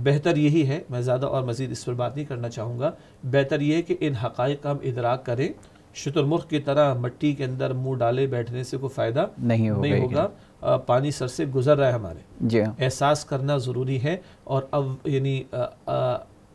بہتر یہی ہے، میں زیادہ اور مزید اس پر بات نہیں کرنا چاہوں گا، بہتر یہ ہے کہ ان حقائق کا ہم ادراک کریں. شتر مرغ کی طرح مٹی کے اندر منہ ڈالے بیٹھنے سے کوئی فائدہ نہیں ہوگا. پانی سر سے گزر رہا ہے ہمارے، جی احساس کرنا ضروری ہے. اور اب یعنی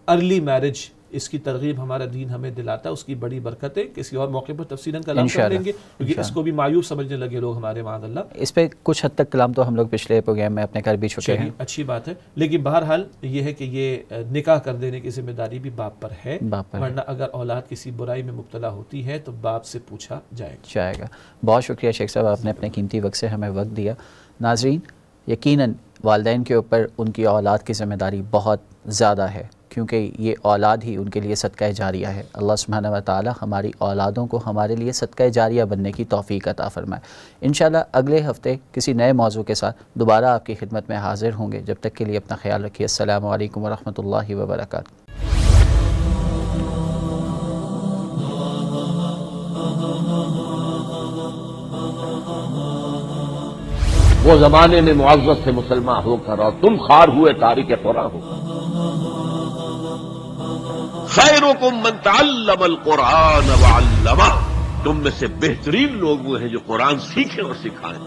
ارلی میرج اس کی ترغیب ہمارا دین ہمیں دلاتا ہے، اس کی بڑی برکت ہے. کسی اور موقع پر تفصیلاً کلام کر لیں گے، کیونکہ اس کو بھی مایوب سمجھنے لگے لوگ ہمارے، معاذ اللہ. اس پہ کچھ حد تک کلام تو ہم لوگ پچھلے پروگرام میں اپنے کر بھی چکے ہیں. اچھی بات ہے، لیکن بہرحال یہ ہے کہ یہ نکاح کر دینے کی ذمہ داری بھی باپ پر ہے، ورنہ اگر اولاد کسی برائی میں مبتلا ہوتی ہے تو باپ سے پوچھا جائے گا. بہت شکریہ شیخ صاحب، آپ نے اپنے قیمتی وقت سے ہمیں وقت دیا. ناظرین، یقیناً والدین کے اوپر ان کی اولاد کی ذمہ داری بہت زیادہ ہے، کیونکہ یہ اولاد ہی ان کے لیے صدقہ جاریہ ہے. اللہ سبحانہ و تعالی ہماری اولادوں کو ہمارے لیے صدقہ جاریہ بننے کی توفیق عطا فرمائے. انشاءاللہ اگلے ہفتے کسی نئے موضوع کے ساتھ دوبارہ آپ کی خدمت میں حاضر ہوں گے. جب تک کے لیے اپنا خیال رکھیے. السلام علیکم ورحمۃ اللہ وبرکاتہ. وہ زمانے میں معزز سے مسلمان ہو کر اور تم خار ہوئے تاریک قرآن ہو. خیرکم من تعلم القرآن وعلمہ، تم میں سے بہترین لوگ وہ ہیں جو قرآن سیکھیں اور سکھائیں.